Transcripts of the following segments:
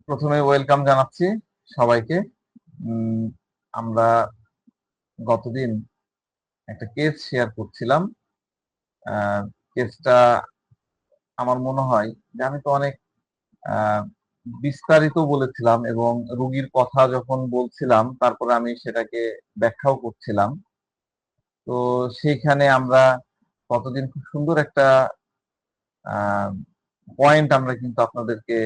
প্রথমে ওয়েলকাম জানাচ্ছি সবাইকে। উম, আমরা গতদিন একটা কেস শেয়ার করছিলাম। কেসটা আমার মনে হয় যে আমি তো অনেক আহ, বিস্তারিত বলেছিলাম এবং রোগীর কথা যখন বলছিলাম তারপরে আমি সেটাকে ব্যাখ্যাও করছিলাম। তো সেইখানে আমরা গতদিন খুব সুন্দর একটা পয়েন্ট আমরা কিন্তু আপনাদেরকে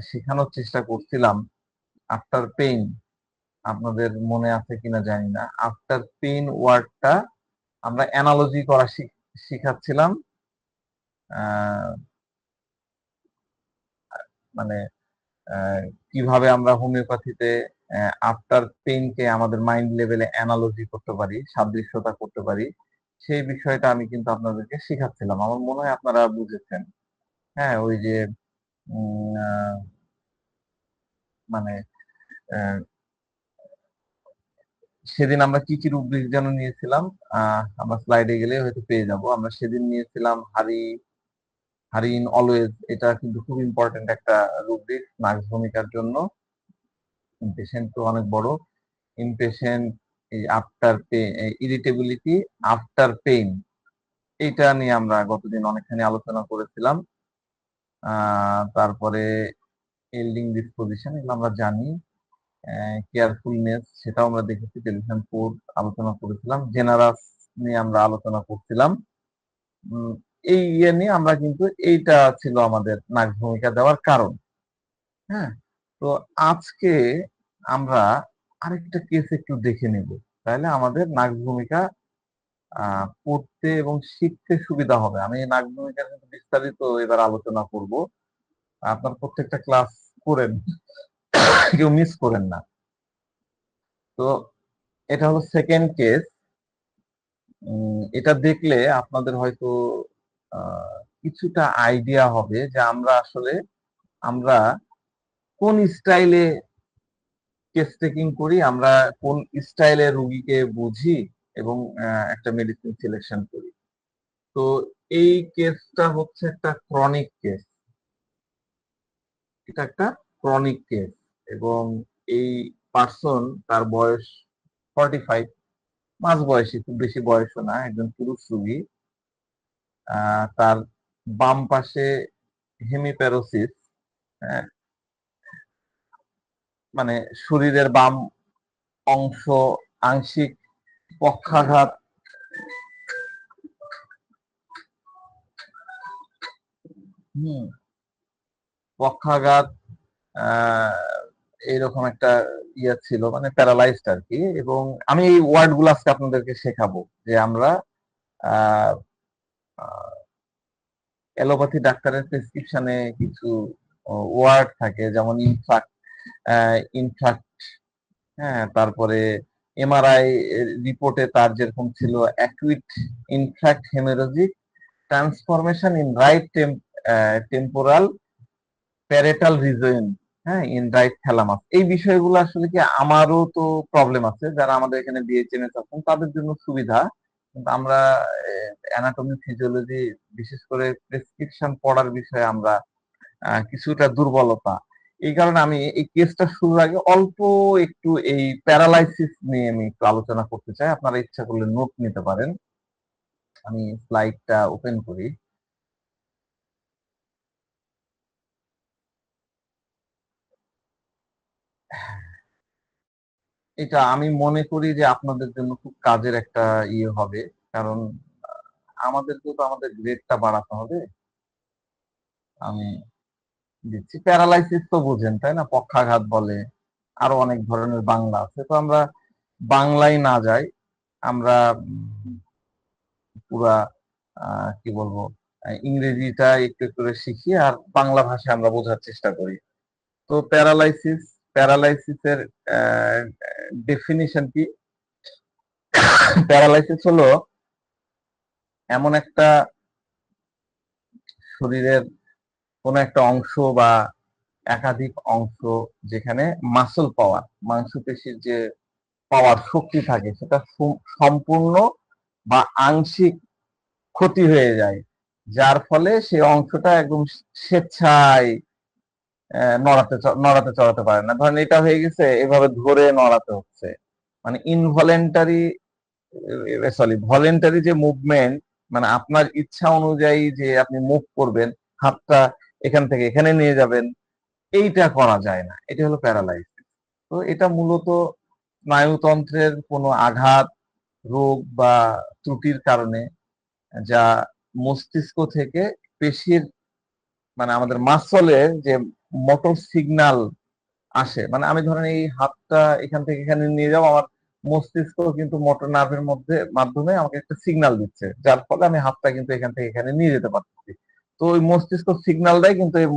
শেখানোর চেষ্টা করছিলাম। আফটার পেইন, আপনাদের মনে আছে কিনা জানি না, আফটার পেইন ওয়ার্ডটা আমরা অ্যানালজি করা শিখাচ্ছিলাম। আহ, মানে কিভাবে আমরা হোমিওপ্যাথিতে আফটার পেইনকে আমাদের মাইন্ড লেভেলে অ্যানালজি করতে পারি, সাদৃশ্যতা করতে পারি, সেই বিষয়টা আমি কিন্তু আপনাদেরকে শিখাচ্ছিলাম। আমার মনে হয় আপনারা বুঝেছেন। হ্যাঁ, ওই যে মানে আহ, সেদিন আমরা কি কি রুব্রিক যেন নিয়েছিলাম, আমরা স্লাইডে গেলে হয়তো পেয়ে যাব। আমরা সেদিন নিয়েছিলাম হারি ইন অলওয়েজ। এটা কিন্তু খুব ইম্পর্টেন্ট একটা রুব্রিক নার্স ভূমিকার জন্য। ইমপেশেন্ট তো অনেক বড়। ইমপেশেন্ট, এই after pain, irritability after pain, এইটা নিয়ে আমরা গতদিন অনেকখানি আলোচনা করেছিলাম। তারপরে এল্ডিং ডিসপোজিশন, এগুলো আমরা জানি। কেয়ারফুলনেস, সেটাও আমরা দেখেছি, টেলিভিশন কোড আলোচনা করেছিলাম। জেনারাস নিয়ে আমরা আলোচনা করছিলাম। এই ইয়ে নিয়ে আমরা কিন্তু, এইটা ছিল আমাদের নাক ভূমিকা দেওয়ার কারণ। হ্যাঁ, তো আজকে আমরা আরেকটা কেস একটু দেখে নেব, তাহলে আমাদের নাক ভূমিকা পড়তে এবং শিখতে সুবিধা হবে। আমি নাক ভূমিকার কিন্তু বিস্তারিত এবার আলোচনা করব। আপনার প্রত্যেকটা ক্লাস করেন, কেউ মিস করেন না। তো এটা হলো সেকেন্ড কেস। এটা দেখলে আপনাদের হয়তো কিছুটা আইডিয়া হবে যে আমরা কোন স্টাইলে কেস টেকিং করি, আমরা কোন স্টাইলে রুগীকে বুঝি এবং একটা মেডিসিন সিলেকশন করি। তো এই কেসটা হচ্ছে একটা ক্রনিক কেস। এটা একটা ক্রনিক কেস এবং এই পার্সন, তার বয়স 45, মাঝ বয়সী, খুব বেশি বয়সও না, একজন পুরুষ রুগী। তার বাম পাশে হেমিপ্যারোসিস, মানে শরীরের বাম অংশ আংশিক পক্ষাঘাত, পক্ষাঘাত এইরকম একটা ইয়ে ছিল, মানে প্যারালাইজড আর কি। এবং আমি এই ওয়ার্ড গুলো আজকে আপনাদেরকে শেখাবো যে আমরা অ্যালোপ্যাথি ডাক্তারের প্রেসক্রিপশনে কিছু ওয়ার্ড থাকে, যেমন ইনফ্রাক্ট, ইনফ্রাক্ট, হ্যাঁ, তারপরে এমআরআই রিপোর্টে তার যেরকম ছিল acute infarct haemorrhagic transformation in right temporal parietal region, হ্যাঁ, ইন রাইট থ্যালামাস। এই বিষয়গুলো আসলে কি, আমারও তো প্রবলেম আছে, যারা আমাদের এখানে বিএইচএমএস আছেন তাদের জন্য সুবিধা, কিন্তু আমরা অ্যানাটমি ফিজিওলজি, বিশেষ করে প্রেসক্রিপশন পড়ার বিষয়ে আমরা কিছুটা দুর্বলতা। এই কারণে আমি এই কেসটা শুরুর আগে অল্প একটু এই প্যারালাইসিস নিয়ে আমি একটু আলোচনা করতে চাই। আপনারা ইচ্ছা করলে নোট নিতে পারেন। আমি স্লাইডটা ওপেন করি। এটা আমি মনে করি যে আপনাদের জন্য খুব কাজের একটা ইয়ে হবে, কারণ আমাদেরকেও তো আমাদের গ্রেডটা বাড়াতে হবে। আমি দিচ্ছি, প্যারালাইসিস তো বুঝেন তাই না, পক্ষাঘাত বলে, আরো অনেক ধরনের বাংলা আছে। তো আমরা বাংলায় না যাই, আমরা পুরা কি বলবো, ইংরেজিটা একটু একটু করে শিখি আর বাংলা ভাষায় আমরা বোঝার চেষ্টা করি। তো প্যারালাইসিসের ডেফিনিশন কি? প্যারালাইসিস হলো এমন একটা শরীরের কোন একটা অংশ বা একাধিক অংশ যেখানে মাসল পাওয়ার, মাংসপেশির যে পাওয়ার, শক্তি থাকে, সেটা সম্পূর্ণ বা আংশিক ক্ষতি হয়ে যায়, যার ফলে সেই অংশটা একদম স্বেচ্ছায় নড়াতে চড়াতে পারে না। ধরেন এটা হয়ে গেছে, এভাবে ধরে নড়াতে হচ্ছে, মানে ইনভলেন্টারি, সরি ভলেন্টারি যে মুভমেন্ট, মানে আপনার ইচ্ছা অনুযায়ী যে আপনি মুভ করবেন, হাতটা এখান থেকে এখানে নিয়ে যাবেন, এইটা করা যায় না। এটা হলো প্যারালাইসিস। তো এটা মূলত স্নায়ুতন্ত্রের কোনো আঘাত, রোগ বা ত্রুটির কারণে, যা মস্তিষ্ক থেকে পেশির, মানে আমাদের মাসলের যে মোটর সিগন্যাল আসে, মানে আমি ধরেন এই হাতটা এখান থেকে এখানে নিয়ে যাবো, আমার মস্তিষ্ক কিন্তু মোটর নার্ভের মাধ্যমে আমাকে একটা সিগন্যাল দিচ্ছে, যার ফলে আমি হাতটা কিন্তু এখান থেকে এখানে নিয়ে যেতে পারতেছি। তো ওই মস্তিষ্ক সিগন্যালটাই কিন্তু এই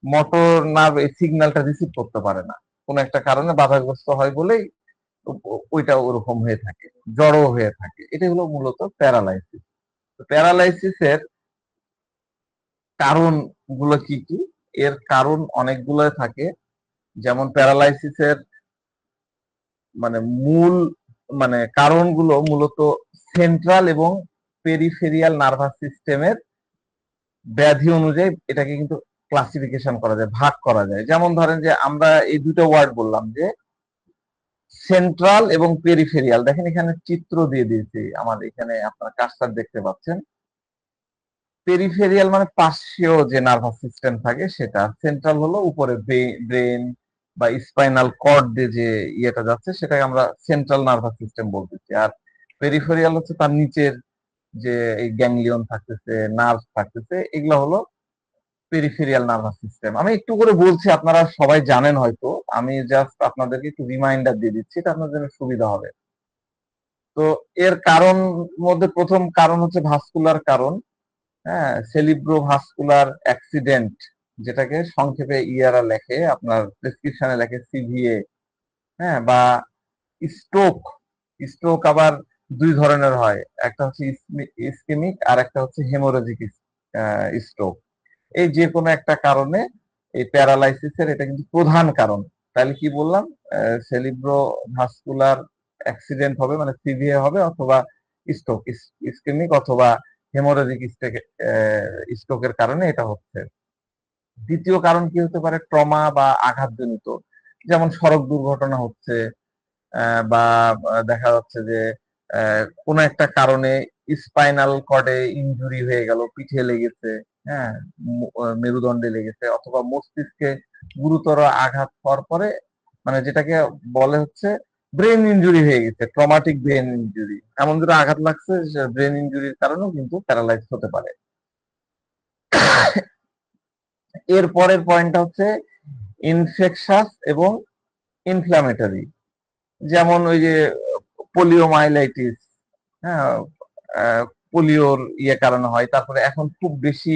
মোটর নার্ভ এই সিগন্যালটা রিসিভ করতে পারে না, কোন একটা কারণে বাধাগ্রস্ত হয় বলেই ওইটা ওরকম হয়ে থাকে, জড়ো হয়ে থাকে। এটা হলো মূলত প্যারালাইসিস। প্যারালাইসিসের কারণ গুলো কি কি? এর কারণ অনেকগুলো থাকে। যেমন প্যারালাইসিসের মানে মূল মানে কারণগুলো মূলত সেন্ট্রাল এবং পেরিফেরিয়াল নার্ভাস সিস্টেমের ব্যাধি অনুযায়ী এটাকে কিন্তু ক্লাসিফিকেশন করা যায়, ভাগ করা যায়। যেমন ধরেন যে আমরা এই দুটো ওয়ার্ড বললাম যে সেন্ট্রাল এবং পেরিফেরিয়াল, দেখেন এখানে চিত্র দিয়ে দিয়েছি, আমার এখানে আপনারা কার্সার দেখতে পাচ্ছেন। পেরিফেরিয়াল মানে পার্শ্বীয় যে নার্ভাস সিস্টেম থাকে সেটা, সেন্ট্রাল হলো উপরে ব্রেন বা স্পাইনাল কর্ড দিয়ে যে ইয়েটা যাচ্ছে সেটাকে আমরা সেন্ট্রাল নার্ভাস সিস্টেম বলতেছি। আর পেরিফেরিয়াল হচ্ছে তার নিচের যে এই গ্যাংলিয়ন থাকতেছে, নার্ভ থাকতেছে, এগুলো হলো পেরিফেরিয়াল নার্ভাস সিস্টেম। আমি একটু করে বলছি, আপনারা সবাই জানেন হয়তো, আমি জাস্ট আপনাদেরকে একটু রিমাইন্ডার দিয়ে দিচ্ছি, এটা আপনাদের জন্য সুবিধা হবে। তো এর কারণ মধ্যে প্রথম কারণ হচ্ছে ভাস্কুলার কারণ। হ্যাঁ, সেরিব্রোভাস্কুলার অ্যাক্সিডেন্ট, যেটাকে সংক্ষেপে ইআরএ লেখে, আপনার প্রেসক্রিপশনে লেখে সিভিএ। হ্যাঁ, বা স্ট্রোক। স্ট্রোক আবার দুই ধরনের হয়, একটা হচ্ছে ইসকেমিক আর একটা হচ্ছে হেমোরেজিক স্ট্রোক। এই যে কোনো একটা কারণে এই প্যারালাইসিসের এটা কিন্তু প্রধান কারণ। তাহলে কি বললাম, সেরিব্রোভাস্কুলার অ্যাক্সিডেন্ট হবে মানে সিভিএ হবে, অথবা স্ট্রোক, ইসকেমিক অথবা হেমোরেজিক স্ট্রোকের কারণে এটা হচ্ছে। দ্বিতীয় কারণ কি হতে পারে, ট্রমা বা আঘাতজনিত, যেমন সড়ক দুর্ঘটনা হচ্ছে, বা দেখা যাচ্ছে যে কোনো একটা কারণে স্পাইনাল কর্ডে ইনজুরি হয়ে গেল, পিঠে লেগেছে, হ্যাঁ, মেরুদণ্ডে লেগেছে, অথবা মস্তিষ্কে গুরুতর আঘাত হওয়ার পরে, মানে যেটাকে বলে হচ্ছে ব্রেন ইনজুরি হয়ে গেছে, ট্রমাটিক ব্রেন ইনজুরি, এমন যেটা আঘাত লাগছে, ব্রেন ইনজুরির কারণেও কিন্তু প্যারালাইজ হতে পারে। এর পরের পয়েন্টটা হচ্ছে ইনফেকশাস এবং ইনফ্ল্যামেটরি। যেমন ওই যে পোলিওমাইলাইটিস, হ্যাঁ, পোলিওর কারণে হয়। তারপরে এখন খুব বেশি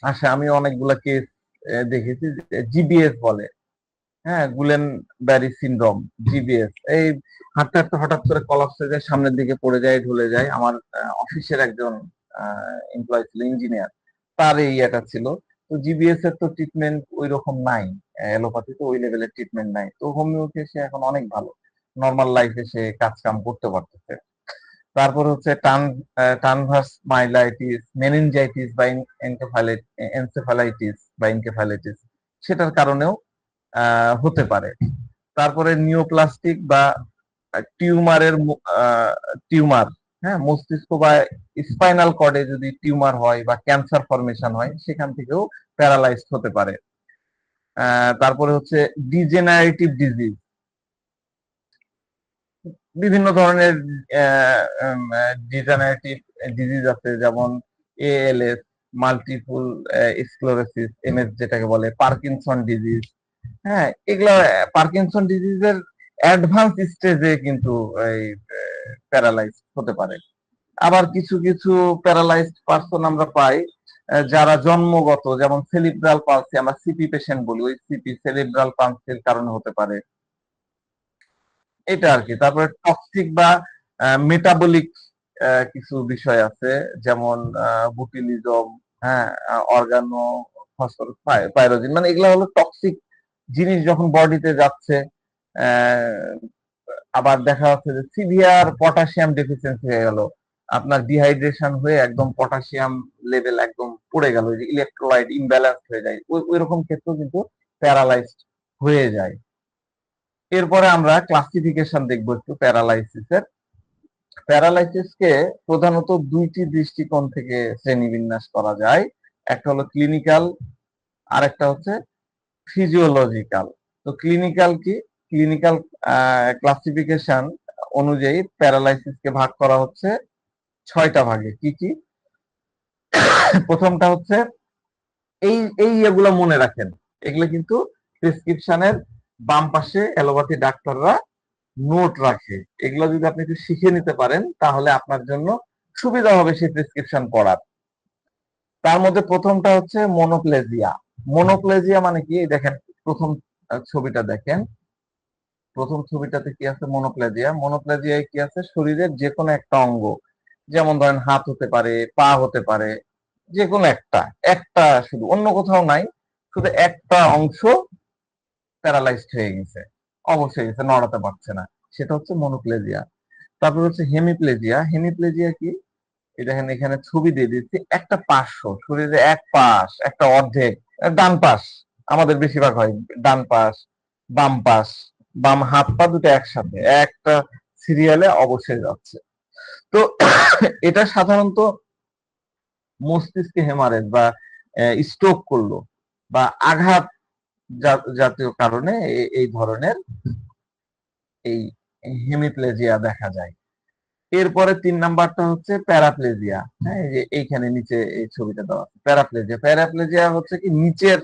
আসে, আমি অনেকগুলা কেস দেখেছি, জিবিএস বলে, হ্যাঁ, গুলেন ব্যারি সিনড্রোম, জিবিএস। এই হাঁটতে হাঁটতে হঠাৎ করে কলাপস হয়ে যায়, সামনের দিকে পড়ে যায়, ঢলে যায়। আমার অফিসের একজন এমপ্লয় ছিল, ইঞ্জিনিয়ার, তার এই ইয়েটা ছিল। তো জিবিএস এর তো ট্রিটমেন্ট ওই রকম নাই, অ্যালোপ্যাথিতে ওই লেভেলের ট্রিটমেন্ট নাই। তো হোমিওতে সে এখন অনেক ভালো, নর্মাল লাইফে সে কাজ কাম করতে পারতেছে। তারপর হচ্ছে ট্রানভার্স মাইলাইটিস, মেনিনজাইটিস বা এনসেফালাইটিস বা ইনকেফালাইটিস, সেটার কারণেও হতে পারে। তারপরে নিওপ্লাস্টিক বা টিউমারের টিউমার, হ্যাঁ, মস্তিষ্ক বা স্পাইনাল কর্ডে যদি টিউমার হয় বা ক্যান্সার ফরমেশন হয়, সেখান থেকেও প্যারালাইজড হতে পারে। তারপরে হচ্ছে ডিজেনারেটিভ ডিজিজ, বিভিন্ন ধরনের ডিজেনারেটিভ ডিজিজ আছে, যেমন এএলএস, মাল্টিপল স্ক্লেরোসিস, এমএস যেটাকে বলে, পার্কিনসন ডিজিজ। হ্যাঁ, এগুলা পার্কিনসন ডিজিজের অ্যাডভান্স স্টেজে কিন্তু এই প্যারালাইজ হতে পারে। আবার কিছু কিছু প্যারালাইজড পার্সন আমরা পাই যারা জন্মগত, যেমন সেরিব্রাল পালসি, আমরা সিপি পেশেন্ট বলি, ওই সিপি সেরিব্রাল পালসির কারণে হতে পারে, এটা আর কি। তারপরে টক্সিক বা মেটাবলিক কিছু বিষয় আছে, যেমন বুটিলিজম, হ্যাঁ, অর্গানো পাইরোজিন, মানে এগুলা হলো টক্সিক জিনিস যখন বডিতে যাচ্ছে। আহ, আবার দেখা যাচ্ছে যে সিভিয়ার পটাশিয়াম ডেফিসিয়েন্সি হয়ে গেল, আপনার ডিহাইড্রেশন হয়ে একদম পটাশিয়াম লেভেল একদম পড়ে গেল, যে ইলেকট্রোলাইট ইমব্যালেন্স হয়ে যায়, ওই রকম ক্ষেত্রেও কিন্তু প্যারালাইজড হয়ে যায়। এরপরে আমরা ক্লাসিফিকেশন দেখবো একটু প্যারালাইসিসের। প্যারালাইসিসকে প্রধানত দুইটি দৃষ্টিকোণ থেকে শ্রেণীবিন্যাস করা যায়, একটা হলো ক্লিনিক্যাল, আর একটা হচ্ছে ফিজিওলজিক্যাল। তো ক্লিনিক্যাল কি? ক্লিনিক্যাল ক্লাসিফিকেশন অনুযায়ী প্যারালাইসিসকে ভাগ করা হচ্ছে 6টা ভাগে। কি কি? প্রথমটা হচ্ছে এই এই এগুলো মনে রাখেন, এগুলো কিন্তু প্রেসক্রিপশনের বাম পাশে অ্যালোপ্যাথি ডাক্তাররা নোট রাখে। এগুলো যদি আপনি একটু শিখে নিতে পারেন তাহলে আপনার জন্য সুবিধা হবে সেই প্রেসক্রিপশন পড়ার। তার মধ্যে প্রথমটা হচ্ছে মনোপ্লেজিয়া। মনোপ্লেজিয়া মানে কি? দেখেন প্রথম ছবিটা দেখেন, প্রথম ছবিটাতে কি আছে? মনোপ্লেজিয়া। মনোপ্লেজিয়ায় কি আছে? শরীরের যে কোনো একটা অঙ্গ, যেমন ধরেন হাত হতে পারে, পা হতে পারে, যে কোনো একটা একটা শুধু, অন্য কোথাও নাই, শুধু একটা অংশ প্যারালাইজড হয়ে গেছে, অবশ হয়ে গেছে, নড়াতে পারছে না, সেটা হচ্ছে মনোপ্লেজিয়া। তারপর হচ্ছে হেমিপ্লেজিয়া। হেমিপ্লেজিয়া কি? এই দেখেন এখানে ছবি দিয়ে দিচ্ছি, একটা পার্শ্ব, শরীরে এক পাশ, একটা অর্ধেক, ডান পাশ আমাদের বেশিরভাগ হয়, ডান পাশ, বাম পাশ, বাম হাত পা দুটো একসাথে একটা সিরিয়ালে অবশ্যই যাচ্ছে। তো এটা সাধারণত মস্তিষ্কে হেমারেজ বা স্ট্রোক করলো বা আঘাত জাতীয় কারণে এই ধরনের এই হেমিপ্লেজিয়া দেখা যায়। এরপরে 3 নাম্বারটা হচ্ছে প্যারাপ্লেজিয়া। হ্যাঁ, এই যে এইখানে নিচে এই ছবিটা দেওয়া আছে, প্যারাপ্লেজিয়া। প্যারাপ্লেজিয়া হচ্ছে কি নিচের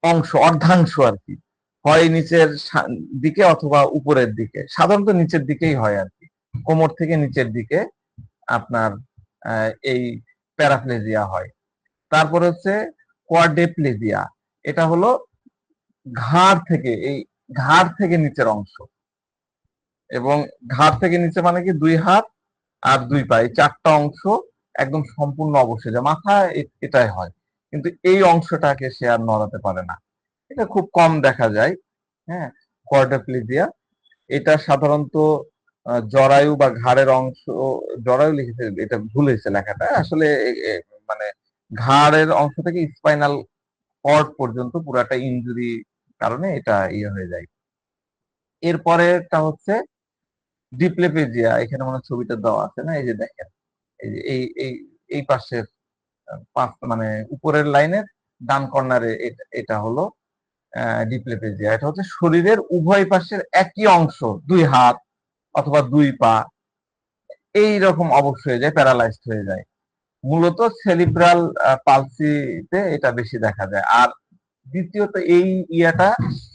অংশ, অর্ধাংশ আর কি, হয় নিচের দিকে অথবা উপরের দিকে, সাধারণত নিচের দিকেই হয় আর কি, কোমর থেকে নিচের দিকে আপনার এই প্যারাপ্লেজিয়া হয়। তারপর হচ্ছে কোয়াড্রিপ্লেজিয়া। এটা হলো ঘাড় থেকে নিচের অংশ, এবং ঘাড় থেকে নিচে মানে কি 2 হাত আর 2 পা, এই 4টা অংশ একদম সম্পূর্ণ অবশ্যই যায়, মাথা এটাই হয়, কিন্তু এই অংশটাকে সে আর নড়াতে পারে না। এটা খুব কম দেখা যায়। হ্যাঁ, কোয়াড্রিপ্লেজিয়া। এটা সাধারণত জরায়ু বা ঘাড়ের অংশ, জরায়ু লিখেছে, এটা ভুল হয়েছে লেখাটা আসলে, মানে ঘাড়ের অংশ থেকে স্পাইনাল কর্ড পর্যন্ত পুরাটা ইনজুরি কারণে এটা ইয়ে হয়ে যায়। এরপরেটা হচ্ছে ডিপ্লেপেজিয়া। এখানে মনে হয় ছবিটা দেওয়া আছে না? এই যে দেখেন, এই যে এই পাশের মানে উপরের লাইনের ডান কর্নারে এটা হলো ডিপ্লেপেজিয়া। এটা হচ্ছে শরীরের উভয় পাশের একই অংশ, 2 হাত অথবা 2 পা এই রকম অবশ হয়ে যায়, প্যারালাইজড হয়ে যায়। মূলত সেরিব্রাল পালসিতে এটা বেশি দেখা যায়। আর দ্বিতীয়ত এই ইয়াটা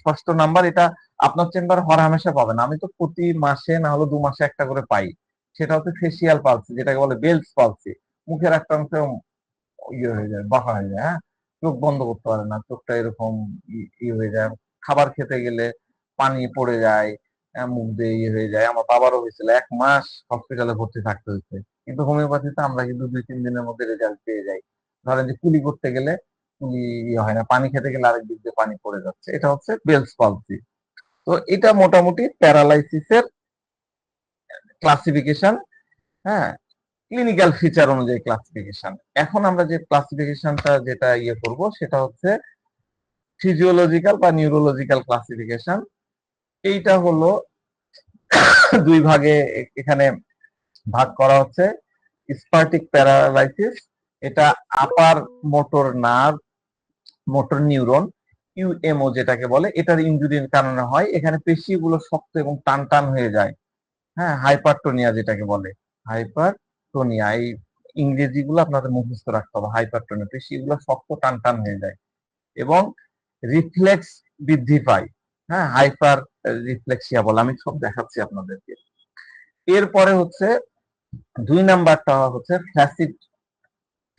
6 নাম্বার, এটা আপনার চেম্বার হরহামেশা পাবেন, আমি তো প্রতি মাসে না হলে 2 মাসে একটা করে পাই। সেটা হচ্ছে ফেসিয়াল পালসি, যেটাকে বলে বেলস পালসি। মুখের একটা অংশ ইয়ে হয়ে যায়, বাঁকা হয়ে যায়, হ্যাঁ, চোখ বন্ধ করতে পারে না, চোখটা এরকম ইয়ে হয়ে যায়, খাবার খেতে গেলে পানি পড়ে যায়, মুখ দিয়ে ইয়ে হয়ে যায়। আমার বাবারও হয়েছিল, 1 মাস হসপিটালে ভর্তি থাকতে হয়েছে। কিন্তু হোমিওপ্যাথিতে আমরা কিন্তু 2-3 দিনের মধ্যে রেজাল্ট পেয়ে যাই। ধরেন যে কুলি করতে গেলে কুলি ইয়ে হয় না, পানি খেতে গেলে আরেক দিক দিয়ে পানি পড়ে যাচ্ছে, এটা হচ্ছে বেলস পালসি। তো এটা মোটামুটি প্যারালাইসিসের ক্লাসিফিকেশন। হ্যাঁ, ক্লিনিক্যাল ফিচার অনুযায়ী ক্লাসিফিকেশন। এখন আমরা যে ক্লাসিফিকেশনটা যেটা ইয়ে করব সেটা হচ্ছে ফিজিওলজিক্যাল বা নিউরোলজিক্যাল ক্লাসিফিকেশন। এইটা হলো 2 ভাগে এখানে ভাগ করা হচ্ছে। স্পার্টিক প্যারালাইসিস, এটা upper motor nerve, motor neuron, UMO যেটাকে বলে, এটার ইনজুরির কারণে হয়। এখানে পেশিগুলো শক্ত এবং টান টান হয়ে যায়। হ্যাঁ, হাইপারটোনিয়া যেটাকে বলে, হাইপারটোনিয়া, এই ইংরেজি গুলো আপনাদের মুখস্থ রাখতে হবে। হাইপারটোনিয়া, পেশিগুলো শক্ত টান টান হয়ে যায় এবং রিফ্লেক্স বৃদ্ধি পায়। হ্যাঁ, হাইপার রিফ্লেক্সিয়া বলে, আমি সব দেখাচ্ছি আপনাদেরকে। এরপরে হচ্ছে 2 নাম্বারটা হচ্ছে ফ্ল্যাসিড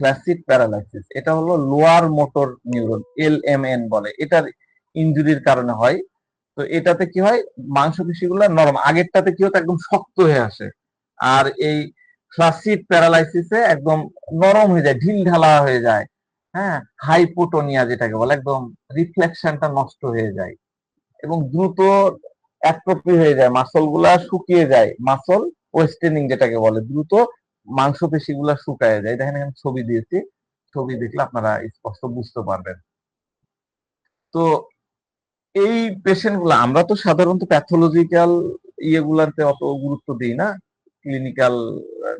ফ্ল্যাসিড প্যারালাইসিস। এটা হলো লোয়ার মোটর নিউরন, এলএমএন বলে, এটার ইনজুরির কারণে হয়। তো এটাতে কি হয়, মাংসপেশিগুলো নরম, আগেরটাতে কি হতো একদম শক্ত হয়ে আসে, আর এই ফ্ল্যাসিড প্যারালাইসিসে একদম নরম হয়ে যায়, ঢিল ঢালা হয়ে যায়। হ্যাঁ, হাইপোটোনিয়া যেটাকে বলে, একদম রিফ্লেকশনটা নষ্ট হয়ে যায় এবং দ্রুত অ্যাট্রফি হয়ে যায়, মাসল গুলা শুকিয়ে যায়, মাসল ওয়েস্টেনিং যেটাকে বলে, দ্রুত মাংসপেশি গুলা শুকায় যায়। দেখেন এখানে ছবি দিয়েছি, ছবি দেখলে আপনারা স্পষ্ট বুঝতে পারবেন। তো এই পেশেন্ট গুলা, আমরা তো সাধারণত প্যাথোলজিক্যাল ইয়েগুলাতে অত গুরুত্ব দিই না, ক্লিনিক্যাল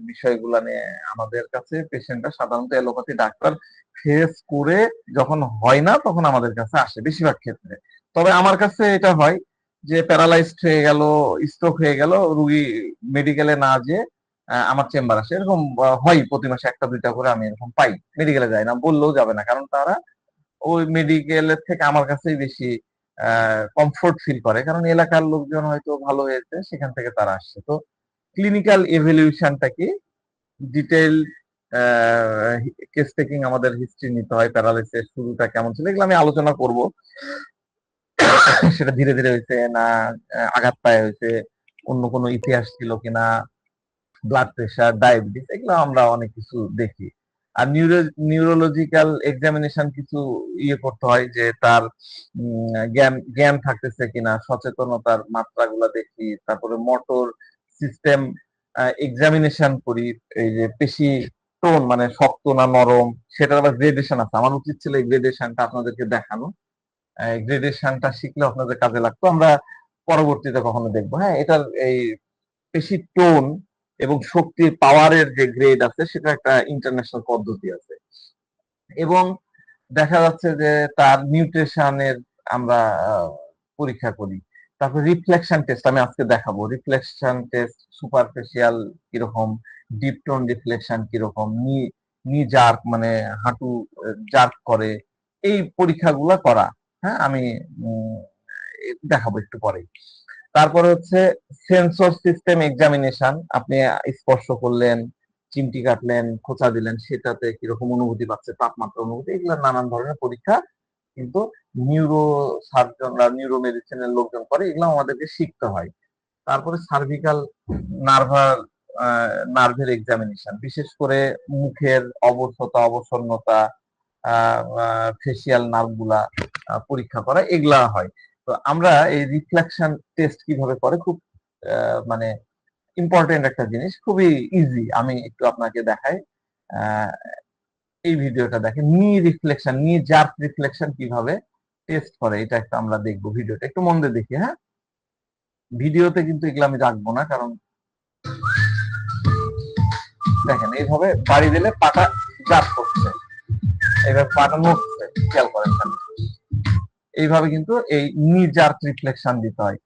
বিষয়গুলা নিয়ে। আমাদের কাছে পেশেন্টরা সাধারণত অ্যালোপ্যাথি ডাক্তার ফেস করে যখন হয় না তখন আমাদের কাছে আসে বেশিরভাগ ক্ষেত্রে। তবে আমার কাছে এটা হয় যে প্যারালাইজড হয়ে গেল, স্ট্রোক হয়ে গেল, রুগী মেডিকেলে না যেয়ে আমার চেম্বার আসে, এরকম হয় প্রতি মাসে একটা দুইটা করে আমি এরকম পাই। মেডিকেলে যায় না বললেও যাবে না, কারণ তারা ওই মেডিকেলের থেকে আমার কাছেই বেশি কমফোর্ট ফিল করে, কারণ এলাকার লোকজন হয়তো ভালো হয়েছে সেখান থেকে তারা আসছে। তো ক্লিনিক্যাল এভ্যালুয়েশনটা কি, ডিটেইল কেস টেকিং, আমাদের হিস্ট্রি নিতে হয়, প্যারালাইসিস শুরুটা কেমন ছিল, এগুলো আমি আলোচনা করব। সেটা ধীরে ধীরে হয়েছে না আঘাত পায়ে হয়েছে, অন্য কোনো ইতিহাস ছিল কিনা, ব্লাড প্রেশার, ডায়াবেটিস, এগুলো আমরা অনেক কিছু দেখি। আর নিউরোলজিক্যাল এক্সামিনেশন কিছু ইয়ে করতে হয়, যে তার জ্ঞান জ্ঞান থাকতেছে কিনা, সচেতনতার মাত্রাগুলো দেখি। তারপরে মোটর সিস্টেম এক্সামিনেশন করি, এই যে পেশি টোন মানে শক্ত না নরম, সেটার আবার গ্রেডেশন আছে। আমার উচিত ছিল এই গ্রেডেশনটা আপনাদেরকে দেখানো, গ্রেডেশনটা শিখলে আপনাদের কাজে লাগতো, আমরা পরবর্তীতে কখনো দেখবো। হ্যাঁ, এটার এই পেশি টোন এবং শক্তির পাওয়ারের যে গ্রেড আছে সেটা একটা ইন্টারন্যাশনাল পদ্ধতি আছে। এবং দেখা যাচ্ছে যে তার নিউট্রিশনের আমরা পরীক্ষা করি। তারপর রিফ্লেকশন টেস্ট আমি আজকে দেখাবো। রিফ্লেকশন টেস্ট সুপারফিশিয়াল কিরকম, ডিপ টোন রিফ্লেকশন কিরকম, নি জার্ক মানে হাঁটু জার্ক করে, এই পরীক্ষাগুলো করা। হ্যাঁ, আমি দেখাবো একটু পরে। তারপরে হচ্ছে সেন্সর সিস্টেম এক্সামিনেশন, আপনি স্পর্শ করলেন, চিমটি কাটলেন, খোঁচা দিলেন, সেটাতে কিরকম অনুভূতি পাচ্ছে, তাপমাত্রা অনুভূতি, এগুলো নানান ধরনের পরীক্ষা কিন্তু নিউরো সার্জনরা, নিউরো মেডিসিনের লোকজন করে, এগুলো আমাদেরকে শিখতে হয়। তারপরে সার্ভিক্যাল নার্ভার নার্ভের এক্সামিনেশন, বিশেষ করে মুখের অবস্থতা, অবসন্নতা, ফেসিয়াল নার্ভ গুলা পরীক্ষা করা, এগুলা হয়। তো আমরা এই রিফ্লেকশন টেস্ট কিভাবে করে, খুব মানে ইম্পর্টেন্ট একটা জিনিস, খুবই ইজি, আমি একটু আপনাকে দেখাই। আহ, এই ভিডিওটা দেখেন, নি রিফ্লেকশন, নি জার্ক রিফ্লেকশন কিভাবে টেস্ট করে, এটা একটা আমরা দেখবো। ভিডিওটা একটু মন দিয়ে দেখি। হ্যাঁ, ভিডিওতে কিন্তু এগুলো আমি রাখবো না, কারণ দেখেন এইভাবে বাড়ি দিলে পাটা জার্ক করছে, এইভাবে পাটা নড়ছে, খেয়াল করেন। এইভাবে কিন্তু এই নি জার্ক রিফ্লেকশন দিতে হয়।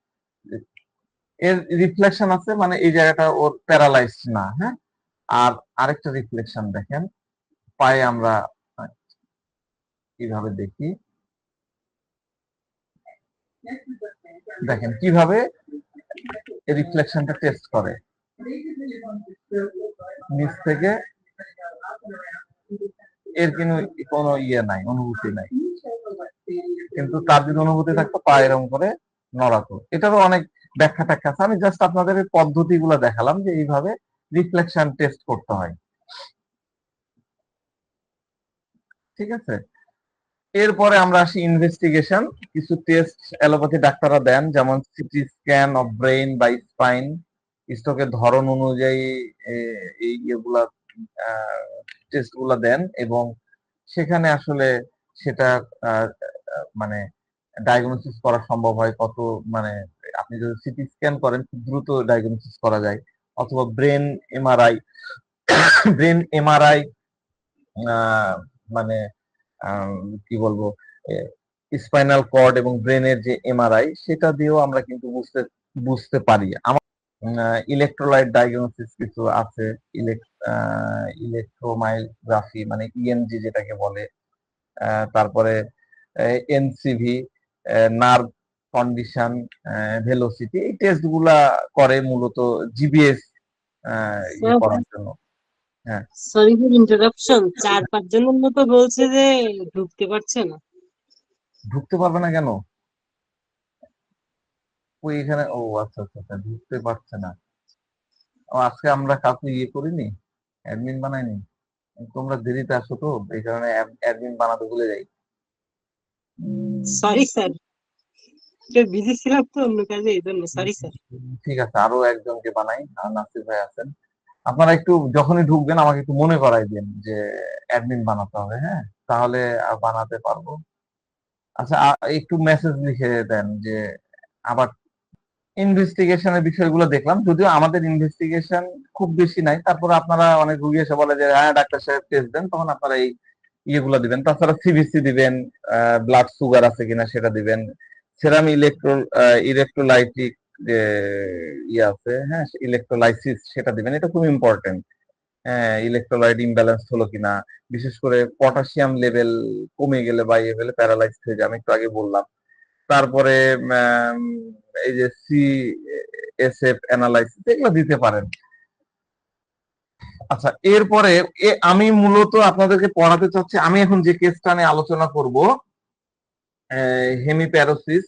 এর রিফ্লেকশন আছে মানে এই জায়গাটা ওর প্যারালাইজড না। হ্যাঁ, আর আরেকটা রিফ্লেকশন দেখেন, পায়ে আমরা কিভাবে দেখি, দেখেন কিভাবে রিফ্লেকশনটা টেস্ট করে। নিচ থেকে এর কোনো ইয়ে নাই, অনুভূতি নাই, কিন্তু তার যদি অনুভূতি থাকতো পা এরকম করে নড়াতো। এটারও অনেক ব্যাখ্যা ট্যাখ্যা আছে, আমি জাস্ট আপনাদের এই পদ্ধতিগুলো দেখালাম যে এইভাবে রিফ্লেকশন টেস্ট করতে হয়। ঠিক আছে, এরপরে আমরা আসি ইনভেস্টিগেশন। কিছু টেস্ট অ্যালোপ্যাথি ডাক্তাররা দেন, যেমন সিটি স্ক্যান অফ ব্রেইন বা স্পাইন, স্ট্রোকের ধরন অনুযায়ী এই ইয়েগুলা টেস্ট গুলা দেন, এবং সেখানে আসলে সেটা মানে ডায়াগনোসিস করা সম্ভব হয় কত, মানে আপনি যদি সিটি স্ক্যান করেন খুব দ্রুত ডায়াগনোসিস করা যায়, অথবা ব্রেন এমআরআই, ব্রেন এমআরআই মানে কি বলবো, স্পাইনাল কর্ড এবং ব্রেনের যে এমআরআই, সেটা দিয়েও আমরা কিন্তু বুঝতে পারি। আমার ইলেকট্রোলাইট ডায়াগনোসিস কিছু আছে, ইলেকট্রোমায়োগ্রাফি মানে ইএমজি যেটাকে বলে, তারপরে এনসিভি, নার্ভ কন্ডিশন, ভেলোসিটি, এই টেস্ট গুলা করে মূলত জিবিএস ইয়ে করার জন্য। হ্যাঁ, সরি ফর ইন্টারাপশন, 4-5 জনের মতো বলছে যে ঢুকতে পারছে না। ঢুকতে পারবে না কেন? ওই এখানে, ও আচ্ছা আচ্ছা আচ্ছা, ঢুকতে পারছে না। ও, আজকে আমরা কাউকে ইয়ে করিনি, অ্যাডমিন বানাইনি। তোমরা দেরিতে আসো তো, এই কারণে অ্যাডমিন বানাতে ভুলে যাই। সরি স্যার, একটু বিজি ছিলাম তো অন্য কাজে, এই জন্য সরি স্যার। ঠিক আছে, আরো একজনকে বানাই, আর নাসির ভাই আছেন। আপনারা একটু যখনই ঢুকবেন আমাকে একটু মনে করাই দিন যে অ্যাডমিন বানাতে হবে, হ্যাঁ, তাহলে বানাতে পারবো। আচ্ছা, একটু মেসেজ লিখে দেন যে আবার ইনভেস্টিগেশনের বিষয়গুলো দেখলাম, যদিও আমাদের ইনভেস্টিগেশন খুব বেশি নাই, তারপরে আপনারা অনেক রুগী এসে বলে যে হ্যাঁ ডাক্তার সাহেব টেস্ট দেন, তখন আপনারা এই ইয়েগুলো দিবেন। তাছাড়া সিবিসি দিবেন, ব্লাড সুগার আছে কিনা সেটা দিবেন, সেরাম ইলেকট্রোলাইটিক যে ইয়ে আছে, হ্যাঁ, ইলেকট্রোলাইসিস সেটা দিবেন, এটা খুব ইম্পর্টেন্ট। হ্যাঁ, ইলেকট্রোলাইট ইমব্যালেন্স হলো কিনা, বিশেষ করে পটাশিয়াম লেভেল কমে গেলে বা ইয়ে হলে প্যারালাইজ হয়ে যায়, আমি একটু আগে বললাম। তারপরে আম, এই যে CSF অ্যানালাইসিস এগুলো দিতে পারেন। আচ্ছা, এরপরে আমি মূলত আপনাদেরকে পড়াতে চাচ্ছি, আমি এখন যে কেসটা নিয়ে আলোচনা করব, হেমিপ্যারোসিস।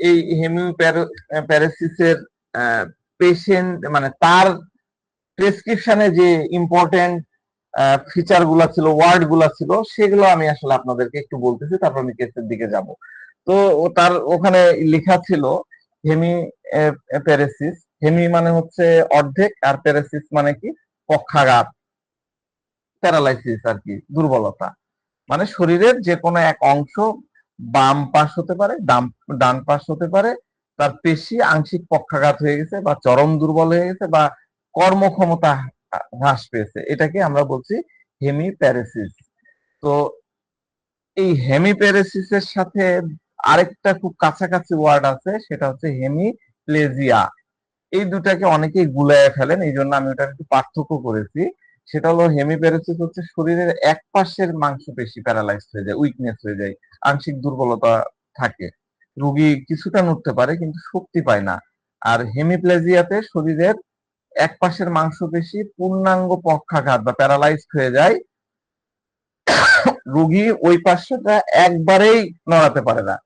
এই হেমিপ্যারোসিসের পেশেন্ট মানে তার প্রেসক্রিপশনে যে ইম্পর্টেন্ট ফিচার গুলা ছিল, ওয়ার্ড গুলা ছিল, সেগুলো আমি আসলে আপনাদেরকে একটু বলতেছি, তারপর আমি কেসের দিকে যাব। তো তার ওখানে লেখা ছিল হেমি প্যারেসিস। হেমি মানে হচ্ছে অর্ধেক, আর প্যারেসিস মানে কি পক্ষাঘাত, প্যারালাইসিস আর কি, দুর্বলতা। মানে শরীরের যে কোনো এক অংশ, বাম পাশ হতে পারে, ডান পাশ হতে পারে, তার পেশি আংশিক পক্ষাঘাত হয়ে গেছে বা চরম দুর্বল হয়ে গেছে বা কর্মক্ষমতা হ্রাস পেয়েছে, এটাকে আমরা বলছি হেমিপ্যারেসিস। তো এই হেমিপ্যারেসিসের সাথে আরেকটা খুব কাছাকাছি ওয়ার্ড আছে, সেটা হচ্ছে হেমিপ্লেজিয়া। এই দুটাকে অনেকেই গুলায় ফেলেন, এই জন্য আমি ওটার একটু পার্থক্য করেছি। সেটা হলো হেমিপ্যারেসিস হচ্ছে শরীরের এক পাশের মাংসপেশি প্যারালাইজ হয়ে যায়, উইকনেস হয়ে যায়, আংশিক দুর্বলতা থাকে, রোগী কিছুটা নড়তে পারে কিন্তু শক্তি পায় না। আর হেমিপ্লেজিয়াতে শরীরের এক পাশের মাংসপেশি পূর্ণাঙ্গ পক্ষাঘাত বা প্যারালাইজ হয়ে যায়, রোগী ওই পাশটা একবারেই নড়াতে পারে না।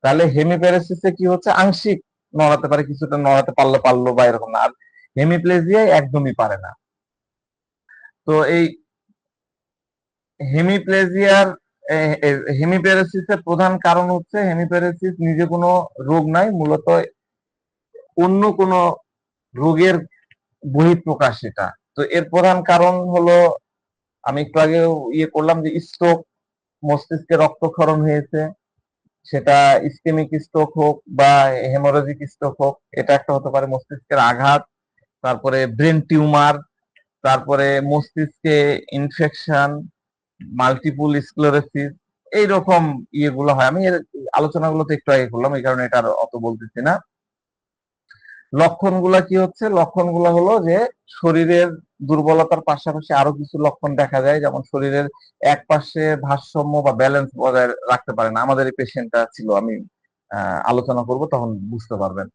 তাহলে হেমিপ্যারেসিসে কি হচ্ছে, আংশিক নড়াতে পারে, কিছুটা নড়াতে পারলো পারলো বা এরকম না। আর হেমিপ্লেজিয়ায় একদমই পারে না। তো এই হেমিপ্লেজিয়ার হেমিপ্যারেসিসের প্রধান কারণ হচ্ছে, হেমিপ্যারেসিস নিজে কোনো রোগ নাই, মূলত অন্য কোনো রোগের বহিঃপ্রকাশ এটা। তো এর প্রধান কারণ হলো, আমি একটু আগে ইয়ে করলাম যে স্ট্রোক, মস্তিষ্কে রক্তক্ষরণ হয়েছে, সেটা ইসকেমিক স্ট্রোক হোক বা হেমোরেজিক স্ট্রোক হোক, এটা একটা হতে পারে, মস্তিষ্কের আঘাত, তারপরে ব্রেন টিউমার, তারপরে মস্তিষ্কে ইনফেকশন, মাল্টিপল স্ক্লেরোসিস, এইরকম ইয়েগুলো হয়। আমি এর আলোচনাগুলো তো একটু আগে করলাম, এই কারণে এটা আর অত বলতেছি না। লক্ষণগুলা কি হচ্ছে, লক্ষণগুলো হলো যে শরীরের দুর্বলতার পাশাপাশি আরো কিছু লক্ষণ দেখা যায়, যেমন শরীরের এক পাশে ভারসাম্য বা ব্যালেন্স বজায় রাখতে পারে না। আমাদের এই পেশেন্টটা ছিল, আমি আলোচনা করব তখন বুঝতে পারবেন।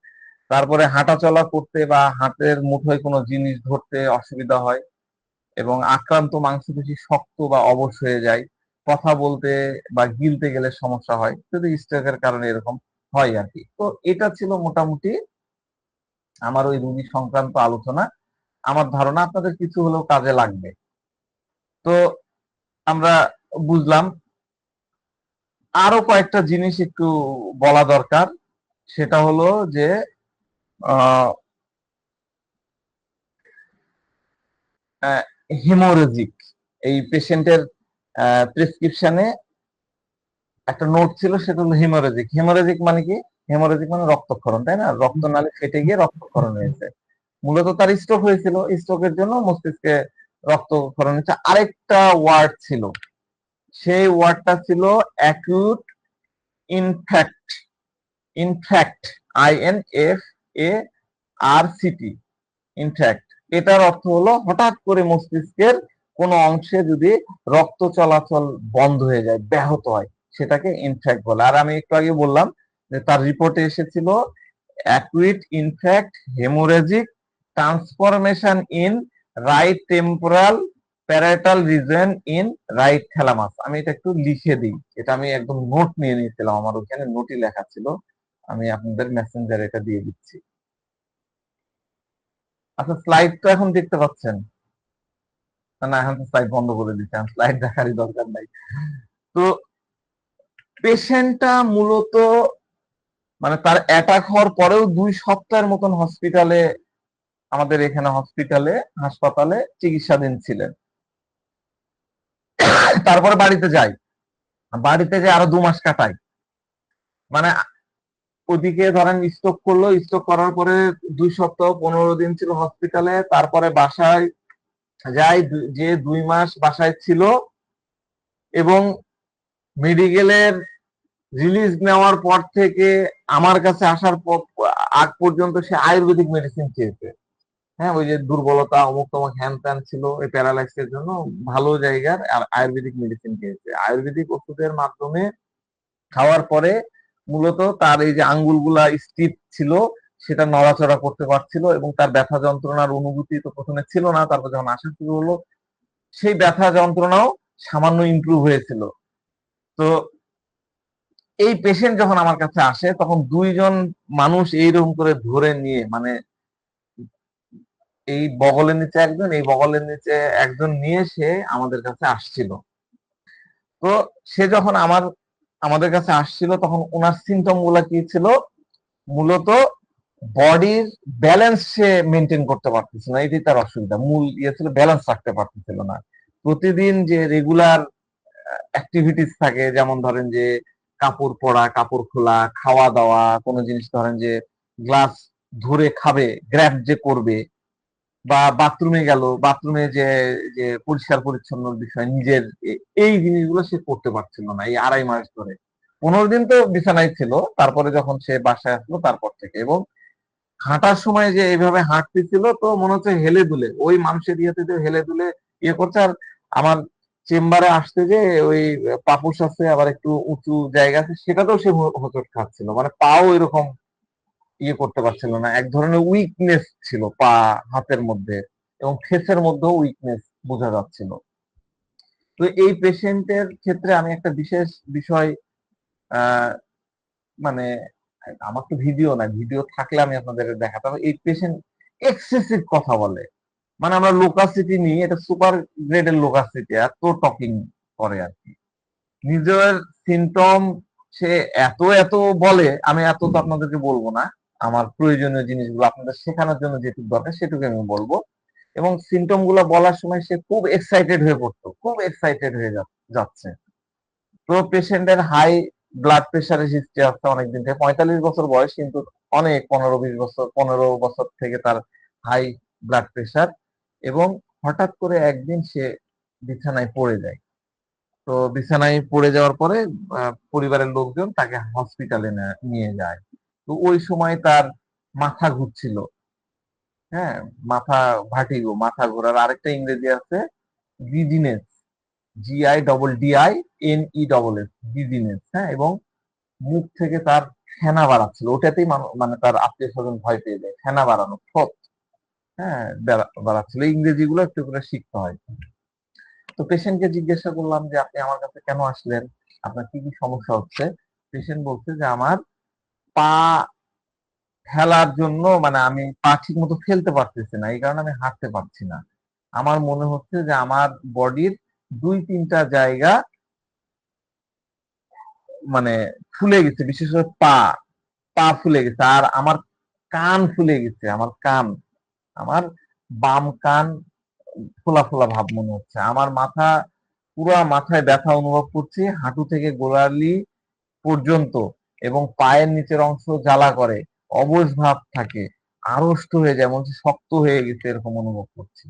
তারপরে হাঁটা চলা করতে বা হাতের মুঠোয় কোনো জিনিস ধরতে অসুবিধা হয়, এবং আক্রান্ত মাংসপেশি শক্ত বা অবশ হয়ে যায়, কথা বলতে বা গিলতে গেলে সমস্যা হয়, শুধু স্ট্রোকের কারণে এরকম হয় আর কি। তো এটা ছিল মোটামুটি আমার ওই রোগী সংক্রান্ত আলোচনা। আমার ধারণা আপনাদের কিছু হলেও কাজে লাগবে। তো আমরা বুঝলাম, আরো কয়েকটা জিনিস একটু বলা দরকার, সেটা হলো যে হেমোরেজিক, এই পেশেন্টের প্রেসক্রিপশনে একটা নোট ছিল, সেটা হলো হেমোরেজিক। হেমোরেজিক মানে কি? হেমোরেজিক মানে রক্তক্ষরণ, তাই না? রক্তনালী ফেটে গিয়ে রক্তক্ষরণ হয়েছে। মূলত তার স্ট্রোক হয়েছিল, স্ট্রোকের জন্য মস্তিষ্কে রক্তক্ষরণ হয়েছে। আরেকটা ওয়ার্ড ছিল, সেই ওয়ার্ডটা ছিল acute in fact. In fact, INFARCT, in fact. এটার অর্থ হলো হঠাৎ করে মস্তিষ্কের কোন অংশে যদি রক্ত চলাচল বন্ধ হয়ে যায়, ব্যাহত হয়, সেটাকে ইনফ্যাক্ট বলে। আর আমি একটু আগে বললাম যে তার রিপোর্টে এসেছিল acute infarct hemorrhagic transformation in right temporal parietal region in right thalamus. আমি এটা একটু লিখে দিই, এটা আমি একদম নোট নিয়ে নিয়েছিলাম, আমার ওখানে নোটই লেখা ছিল, আমি আপনাদের মেসেঞ্জারে এটা দিয়ে দিচ্ছি। আচ্ছা, স্লাইড তো এখন দেখতে পাচ্ছেন না? এখন তো স্লাইড বন্ধ করে দিচ্ছি, স্লাইড দেখারই দরকার নাই। তো পেশেন্টটা মূলত মানে তার অ্যাটাক হওয়ার পরেও 2 সপ্তাহের মতন হসপিটালে আমাদের এখানে হাসপাতালে চিকিৎসাধীন ছিলেন। তারপরে বাড়িতে যে আরো 2 মাস কাটাই, মানে ওদিকে ধরেন স্ট্রোক করার পরে 2 সপ্তাহ 15 দিন ছিল হসপিটালে, তারপরে বাসায় যাই, যে 2 মাস বাসায় ছিল এবং মেডিকেলের রিলিজ নেওয়ার পর থেকে আমার কাছে আসার আগ পর্যন্ত সে আয়ুর্বেদিক মেডিসিন চেয়েছে। হ্যাঁ, ওই যে দুর্বলতা অমুক তমুক হ্যান ত্যান ছিল এই প্যারালাইসিসের জন্য, ভালো জায়গার আর আয়ুর্বেদিক মেডিসিন খেয়েছে। আয়ুর্বেদিক ওষুধের মাধ্যমে খাওয়ার পরে মূলত তার এই যে আঙ্গুলগুলা স্টিফ ছিল সেটা নড়াচড়া করতে পারছিল এবং তার ব্যথা যন্ত্রণার অনুভূতি তো প্রথমে ছিল না, তারপর যখন আসা শুরু হলো সেই ব্যথা যন্ত্রণাও সামান্য ইমপ্রুভ হয়েছিল। তো এই পেশেন্ট যখন আমার কাছে আসে তখন 2 জন মানুষ এইরকম করে ধরে নিয়ে, মানে এই বগলের নিচে একজন, এই বগলের নিচে একজন নিয়ে সে আমাদের কাছে আসছিল। তো সে যখন আমাদের কাছে আসছিল তখন ওনার সিমটম গুলা কি ছিল, মূলত বডির ব্যালেন্স সে মেনটেন করতে পারতেছিল না, এটাই তার অসুবিধা। মূল ইয়ে ছিল ব্যালেন্স রাখতে পারতেছিল না। প্রতিদিন যে রেগুলার অ্যাক্টিভিটিস থাকে, যেমন ধরেন যে কাপড় পরা, কাপড় খোলা, খাওয়া দাওয়া, কোনো জিনিস ধরেন যে গ্লাস ধরে খাবে, গ্র্যাব যে করবে, বা বাথরুমে গেল, বাথরুমে যে যে পরিষ্কার পরিচ্ছন্ন বিষয় নিজের, এই জিনিসগুলো সে করতে পারছিল না এই 2.5 মাস ধরে। 15 দিন তো বিছানায় ছিল, তারপরে যখন সে বাসায় আসলো তারপর থেকে, এবং হাঁটার সময় যে এইভাবে হাঁটতেছিল তো মনে হচ্ছে হেলে দুলে, ওই মানুষের ইয়েতে যে হেলে দুলে ইয়ে করছে। আর আমার চেম্বারে আসতে যে ওই পাপুস আছে, আবার একটু উঁচু জায়গা আছে, সেটাতেও সে হোঁচট খাচ্ছিল, মানে পাও এরকম ইয়ে করতে পারছিল না। এক ধরনের উইকনেস ছিল পা হাতের মধ্যে, এবং ফেসের মধ্যেও উইকনেস বোঝা যাচ্ছিল। তো এই পেশেন্টের ক্ষেত্রে আমি একটা বিশেষ বিষয়, আহ, মানে আমার তো ভিডিও থাকলে আমি আপনাদের দেখাতাম। এই পেশেন্ট এক্সেসিভ কথা বলে, মানে আমরা লোকাসিটি নিই, এটা সুপার গ্রেডের লোকাসিটি, এত টকিং করে আর কি। নিজের সিমটম সে এত এত বলে, আমি এত তো আপনাদেরকে বলবো না। আমার প্রয়োজনীয় জিনিসগুলো আপনাদের শেখানোর জন্য যেটুকু দরকার সেটুকু আমি বলবো। এবং সিমটম গুলো বলার সময় সে খুব এক্সাইটেড হয়ে পড়তো, খুব এক্সাইটেড হয়ে যাচ্ছে। তো পেশেন্টের হাই ব্লাড প্রেশারের হিস্ট্রি আছে অনেকদিন থেকে, 45 বছর বয়স, কিন্তু অনেক 15 বছর থেকে তার হাই ব্লাড প্রেশার। এবং হঠাৎ করে একদিন সে বিছানায় পড়ে যায়। তো বিছানায় পড়ে যাওয়ার পরে পরিবারের লোকজন তাকে হসপিটালে নিয়ে যায়। তো ওই সময় তার মাথা ঘুরছিল। হ্যাঁ, মাথা ঘোরার আরেকটা ইংরেজি আছে ডিজিনেস, GIDDINESS, ডিজিনেস। হ্যাঁ, এবং মুখ থেকে তার ফেনা বাড়াচ্ছিল, ওটাতেই মানে তার আত্মীয় স্বজন ভয় পেয়ে যায়, ফেনা বাড়ানো, থ্রোট, হ্যাঁ, বাড়াচ্ছিল। ইংরেজি গুলো একটু করে শিখতে হয়। তো পেশেন্টকে জিজ্ঞাসা করলাম যে আপনি আমার কাছে কেন আসলেন, আপনার কি কি সমস্যা হচ্ছে। পেশেন্ট বলছে যে আমার পা ফেলার জন্য, মানে আমি পা ঠিক মতো ফেলতে পারতেছি না, এই কারণে আমি হাঁটতে পারছি না। আমার মনে হচ্ছে যে আমার বডির 2-3টা জায়গা মানে ফুলে গেছে, বিশেষ করে পা পা ফুলে গেছে, আর আমার কান ফুলে গেছে। আমার বাম কান ফোলা ফোলা ভাব মনে হচ্ছে। আমার পুরা মাথায় ব্যথা অনুভব করছি, হাঁটু থেকে গোড়ালি পর্যন্ত, এবং পায়ের নিচের অংশ জ্বালা করে, অবশ ভাব থাকে, আড়ষ্ট হয়ে যায়, মনে হচ্ছে শক্ত হয়ে গেছে, এরকম অনুভব করছি।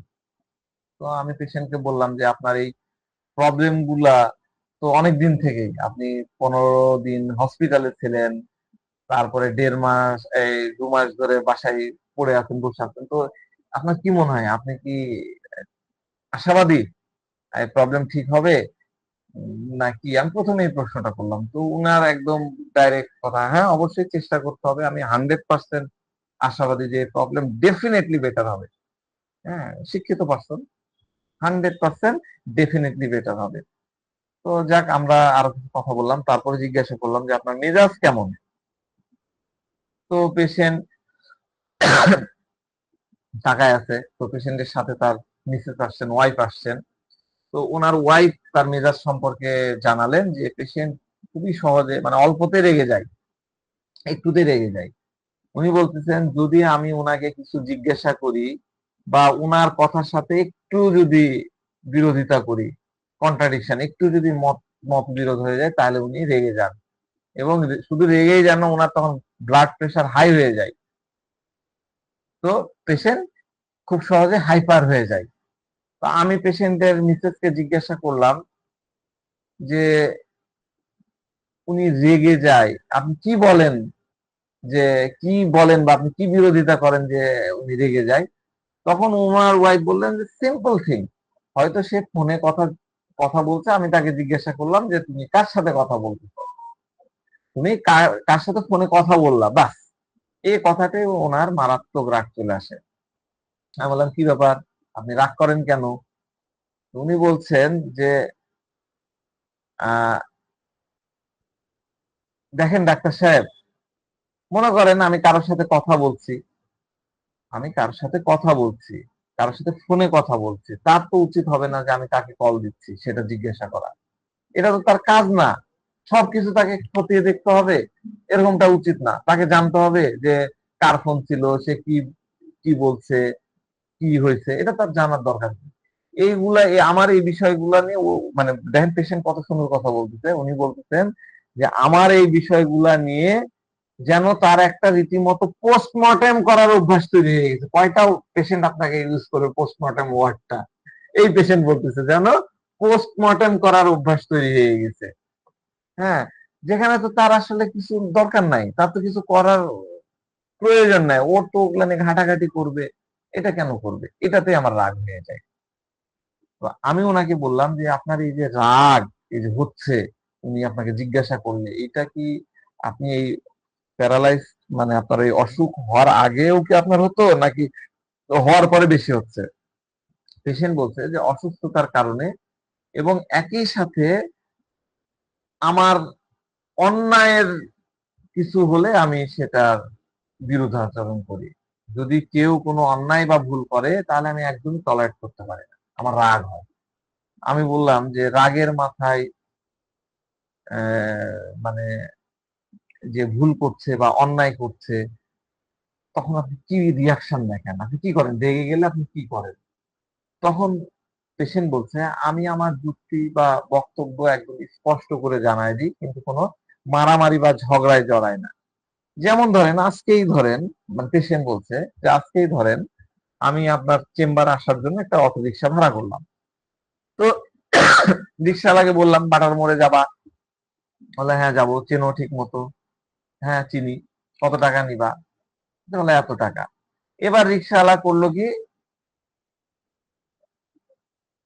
তো আমি পেশেন্টকে বললাম যে আপনার এই প্রবলেম গুলা তো অনেক দিন থেকেই, আপনি 15 দিন হসপিটালে ছিলেন, তারপরে 1.5 মাস, এই 2 মাস ধরে বাসায় পড়ে আছেন, বসে আছেন। তো আপনার কি মনে হয়, আপনি কি আশাবাদী প্রবলেম ঠিক হবে নাকি? আমি প্রথমে এই প্রশ্নটা করলাম। তো উনার একদম ডাইরেক্ট কথা, হ্যাঁ অবশ্যই চেষ্টা করতে হবে, আমি 100% আশাবাদী যে প্রবলেম ডেফিনেটলি বেটার হবে। হ্যাঁ, শিক্ষিত পার্সন, 100% ডেফিনেটলি বেটার হবে। তো যাক, আমরা আরো কিছু কথা বললাম, তারপরে জিজ্ঞাসা করলাম যে আপনার মেজাজ কেমন। তো পেশেন্ট তাকায় আছে। তো পেশেন্টের সাথে তার মিসেস আসছেন, ওয়াইফ আসছেন। তো ওনার ওয়াইফ তার মেজাজ সম্পর্কে জানালেন যে পেশেন্ট খুবই সহজে, মানে অল্পতে রেগে যায়, একটুতে রেগে যায়। উনি বলতেছেন যদি আমি ওনাকে কিছু জিজ্ঞাসা করি বা উনার কথার সাথে একটু যদি বিরোধিতা করি, কন্ট্রাডিকশন, একটু যদি মত মত বিরোধ হয়ে যায়, তাহলে উনি রেগে যান, এবং শুধু রেগেই যেন ওনার তখন ব্লাড প্রেশার হাই হয়ে যায়। তো পেশেন্ট খুব সহজে হাইপার হয়ে যায়। তো আমি পেশেন্টের মিসেসকে জিজ্ঞাসা করলাম যে উনি রেগে যায়, আপনি কি বলেন, যে কি বলেন বা আপনি কি বিরোধিতা করেন যে উনি রেগে যায়? তখন ওনার ওয়াইফ বললেন যে সিম্পল থিং, হয়তো সে ফোনে কথা কথা বলছে, আমি তাকে জিজ্ঞাসা করলাম যে তুমি কার সাথে কথা বলছো, তুমি কার সাথে ফোনে কথা বললা, বাস। এই কথাটাই ওনার মারাত্মক রাগ চলে আসে। আমি বললাম কি ব্যাপার, আপনি রাগ করেন কেন? উনি বলছেন যে আহ দেখেন ডাক্তার সাহেব, মনে করেন আমি কারোর সাথে কথা বলছি, আমি কারোর সাথে কথা বলছি, কারোর সাথে ফোনে কথা বলছি, তার তো উচিত হবে না যে আমি কাকে কল দিচ্ছি সেটা জিজ্ঞাসা করা। এটা তো তার কাজ না, সবকিছু তাকে খতিয়ে দেখতে হবে, এরকমটা উচিত না। তাকে জানতে হবে যে কার ফোন ছিল, সে কি কি বলছে, কি হয়েছে, এটা তার জানার দরকার নেই। এইগুলা আমার এই বিষয়গুলা নিয়ে মানে দেখেন পেশেন্ট কত সুন্দর কথা বলতেছে, উনি বলতেছেন যে আমার এই বিষয়গুলা নিয়ে যেন তার একটা রীতিমতো পোস্টমর্টেম করার অভ্যাস তৈরি হয়ে গেছে। কয়টা পেশেন্ট আপনাকে ইউজ করে পোস্টমর্টেম ওয়ার্ডটা? এই পেশেন্ট বলতেছে যেন পোস্টমর্টেম করার অভ্যাস তৈরি হয়ে গেছে। হ্যাঁ, যেখানে তো তার আসলে কিছু দরকার নাই, তার তো কিছু করার প্রয়োজন নাই, ওর তো ওগুলা নিয়ে ঘাটাঘাটি করবে, এটা কেন করবে? এটাতে আমার রাগ হয়ে যায়। তো আমি ওনাকে বললাম যে আপনার এই যে রাগ, এই যে হচ্ছে, উনি আপনাকে জিজ্ঞাসা করলে, এটা কি আপনি এই প্যারালাইজ, মানে আপনার এই অসুখ হওয়ার আগেও কি আপনার হতো, নাকি হওয়ার পরে বেশি হচ্ছে? পেশেন্ট বলছে যে অসুস্থতার কারণে, এবং একই সাথে আমার অন্যায়ের কিছু হলে আমি সেটার বিরুদ্ধাচরণ করি। যদি কেউ কোনো অন্যায় বা ভুল করে তাহলে আমি একদমই টলারেট করতে পারি না, আমার রাগ হয়। আমি বললাম যে রাগের মাথায় মানে যে ভুল করছে বা অন্যায় করছে, তখন আপনি কি রিয়াকশন দেখেন, আপনি কি করেন, রেগে গেলে আপনি কি করেন? তখন পেশেন্ট বলছে আমি আমার যুক্তি বা বক্তব্য একদম স্পষ্ট করে জানাই দিই, কিন্তু কোনো মারামারি বা ঝগড়ায় জড়াই না। যেমন ধরেন আজকেই ধরেন, মানে পেশেন্ট বলছে যে আজকেই ধরেন আমি আপনার চেম্বার আসার জন্য একটা অটো রিক্সা ভাড়া করলাম। তো রিক্সাওয়ালাকে বললাম বাটার মোড়ে যাবা? বলে হ্যাঁ যাবো। চেনো ঠিক মতো? হ্যাঁ চিনি। কত টাকা নিবা? বলে এত টাকা। এবার রিক্সাওয়ালা করলো কি,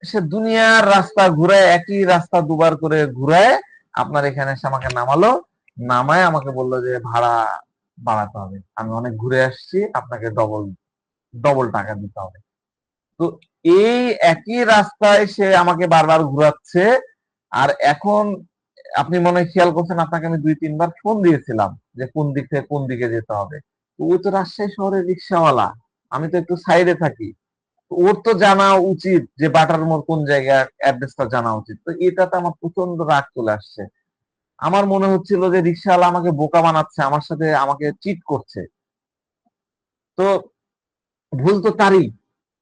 সে দুনিয়ার রাস্তা ঘুরায়, একই রাস্তা দুবার করে ঘুরায় আপনার এখানে এসে আমাকে নামালো। নামায় আমাকে বললো যে ভাড়া বাড়াতে হবে, আমি অনেক ঘুরে আসছি, আপনাকে ডবল ডবল টাকা দিতে হবে। তো এই একই রাস্তায় সে আমাকে বারবার ঘুরাচ্ছে। আর এখন আপনি মনে হয় খেয়াল করছেন, আপনাকে আমি ২-৩ বার ফোন দিয়েছিলাম যে কোন দিক থেকে কোন দিকে যেতে হবে। তো ও তো রাজশাহী শহরের রিক্সাওয়ালা, আমি তো একটু সাইডে থাকি, ওর তো জানা উচিত যে বাটার মোড় কোন জায়গায়, অ্যাড্রেসটা জানা উচিত। তো এটাতে আমার প্রচন্ড রাগ চলে আসছে। আমার মনে হচ্ছিল যে রিক্সাওয়ালা আমাকে বোকা বানাচ্ছে, আমার সাথে আমাকে চিট করছে। তো ভুল তো তারই।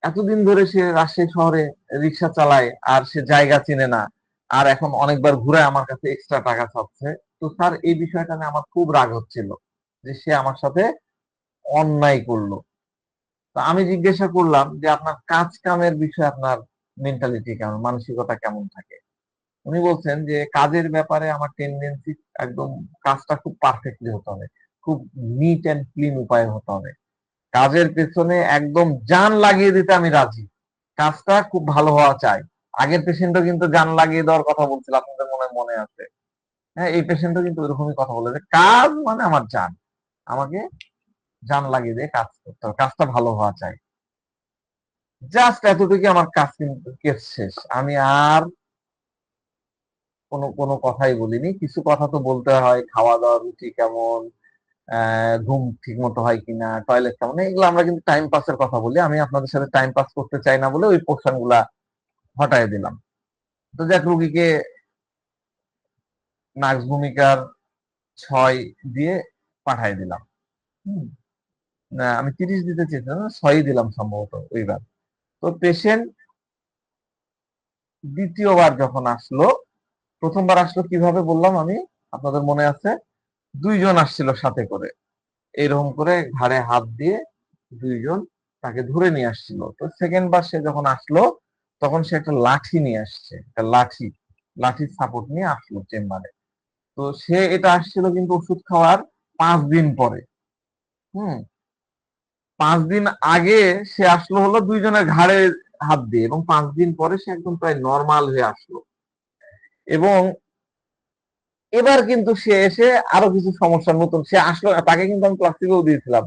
এতদিন ধরে সে রাজশাহী শহরে রিক্সা চালায় আর সে জায়গা চিনে না, আর এখন অনেকবার ঘুরে আমার কাছে এক্সট্রা টাকা চাচ্ছে। তো স্যার এই বিষয়টা নিয়ে আমার খুব রাগ হচ্ছিল যে সে আমার সাথে অন্যায় করলো। তো আমি জিজ্ঞাসা করলাম যে আপনার কাজ কামের বিষয়ে আপনার মেন্টালিটি কেমন, মানসিকতা কেমন থাকে? উনি বলছেন যে কাজের ব্যাপারে আমার টেন্ডেন্সি একদম কাজটা খুব পারফেক্টলি হতে হবে, খুব নিট অ্যান্ড ক্লিন উপায়ে হতে হবে, কাজের পেছনে একদম জান লাগিয়ে দিতে আমি রাজি, কাজটা খুব ভালো হওয়া চাই। আগের পেশেন্টও কিন্তু জান লাগিয়ে দেওয়ার কথা বলছিল, আপনাদের মনে মনে আছে? হ্যাঁ, এই পেশেন্টও কিন্তু ওরকমই কথা বলে যে কাজ মানে আমার জান, আমাকে জান লাগিয়ে দিয়ে কাজ করতে হবে, কাজটা ভালো হওয়া চাই। জাস্ট এতটুকু আমার কাজ, কিন্তু কেস শেষ। আমি আর কোনো কোনো কথাই বলিনি। কিছু কথা তো বলতে হয়, খাওয়া দাওয়া রুচি কেমন, ঘুম ঠিক মতো হয় কিনা, টয়লেট কেমন, এগুলো আমরা কিন্তু টাইম পাসের কথা বলি। আমি আপনাদের সাথে টাইম পাস করতে চাই না বলে ওই পোর্শন গুলা হটাই দিলাম। তো যাক, রুগীকে নার্স ভূমিকার ৬ দিয়ে পাঠাই দিলাম। হুম। না, আমি 30 দিতে চেয়েছিলাম, 6ই দিলাম সম্ভবত ওইবার। তো পেশেন্ট দ্বিতীয়বার যখন আসলো, প্রথমবার আসলো কিভাবে বললাম আমি, আপনাদের মনে আছে? 2 জন আসছিল সাথে করে, এরকম করে ঘাড়ে হাত দিয়ে 2 জন তাকে ধরে নিয়ে আসছিল। তো সেকেন্ড বার সে যখন আসলো, তখন সে একটা লাঠি নিয়ে আসছে, একটা লাঠির সাপোর্ট নিয়ে আসলো চেম্বারে। তো সে এটা আসছিল কিন্তু ওষুধ খাওয়ার 5 দিন পরে। হুম 5 দিন আগে সে আসলো হলো 2 জনের ঘাড়ে হাত দিয়ে, এবং 5 দিন পরে সে একদম প্রায় নর্মাল হয়ে আসলো। এবং এবার কিন্তু সে এসে আরো কিছু সমস্যা নতুন, সে আসলো, তাকে কিন্তু আমি প্লাস্টিকেও দিয়েছিলাম,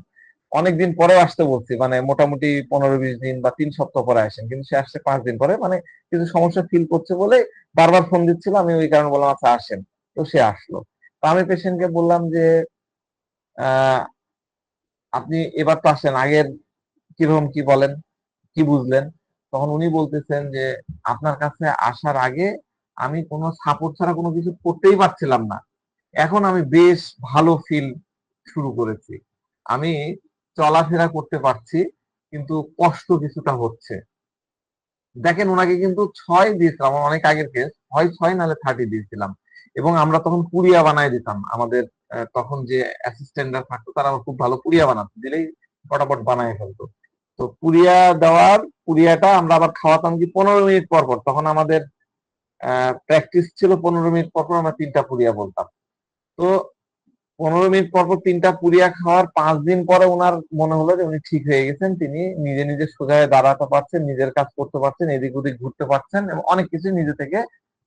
অনেকদিন পরেও আসতে বলছি, মানে মোটামুটি 15-20 দিন বা 3 সপ্তাহ পরে আসেন, কিন্তু সে আসছে 5 দিন পরে, মানে কিছু সমস্যা ফিল করছে বলে বারবার ফোন দিচ্ছিল, আমি ওই কারণে বললাম আচ্ছা আসেন। তো সে আসলো। তো আমি পেশেন্টকে বললাম যে আহ আপনি এবার তো আসেন, আগের কিরকম কি বলেন, কি বুঝলেন? তখন উনি বলতেছেন যে আপনার কাছে আসার আগে আমি কোনো সাপোর্ট ছাড়া কোনো কিছু করতেই পারছিলাম না, এখন আমি বেশ ভালো ফিল শুরু করেছি, আমি চলাফেরা করতে পারছি, কিন্তু কষ্ট কিছুটা হচ্ছে। দেখেন ওনাকে কিন্তু 6 দিয়েছিলাম, আমার অনেক আগের কেস, হয় 6 নাহলে 30 দিয়েছিলাম। এবং আমরা তখন পুড়িয়া বানায় দিতাম, আমাদের তখন যে অ্যাসিস্ট্যান্টরা থাকতো তারা আমার খুব ভালো পুড়িয়া বানাতো, দিলেই ফটাফট বানায় ফেলতো। তো পুড়িয়া দেওয়ার, পুড়িয়াটা আমরা আবার খাওয়াতাম কি 15 মিনিট পর পর, তখন আমাদের প্র্যাকটিস ছিল 15 মিনিট পর পর আমরা 3টা পুড়িয়া বলতাম। তো 15 মিনিট পর পর 3টা পুড়িয়া খাওয়ার 5 দিন পরে ওনার মনে হলো যে উনি ঠিক হয়ে গেছেন, তিনি নিজে নিজে সোজা হয়ে দাঁড়াতে পারছেন, নিজের কাজ করতে পারছেন, এদিক ওদিক ঘুরতে পারছেন, এবং অনেক কিছু নিজে থেকে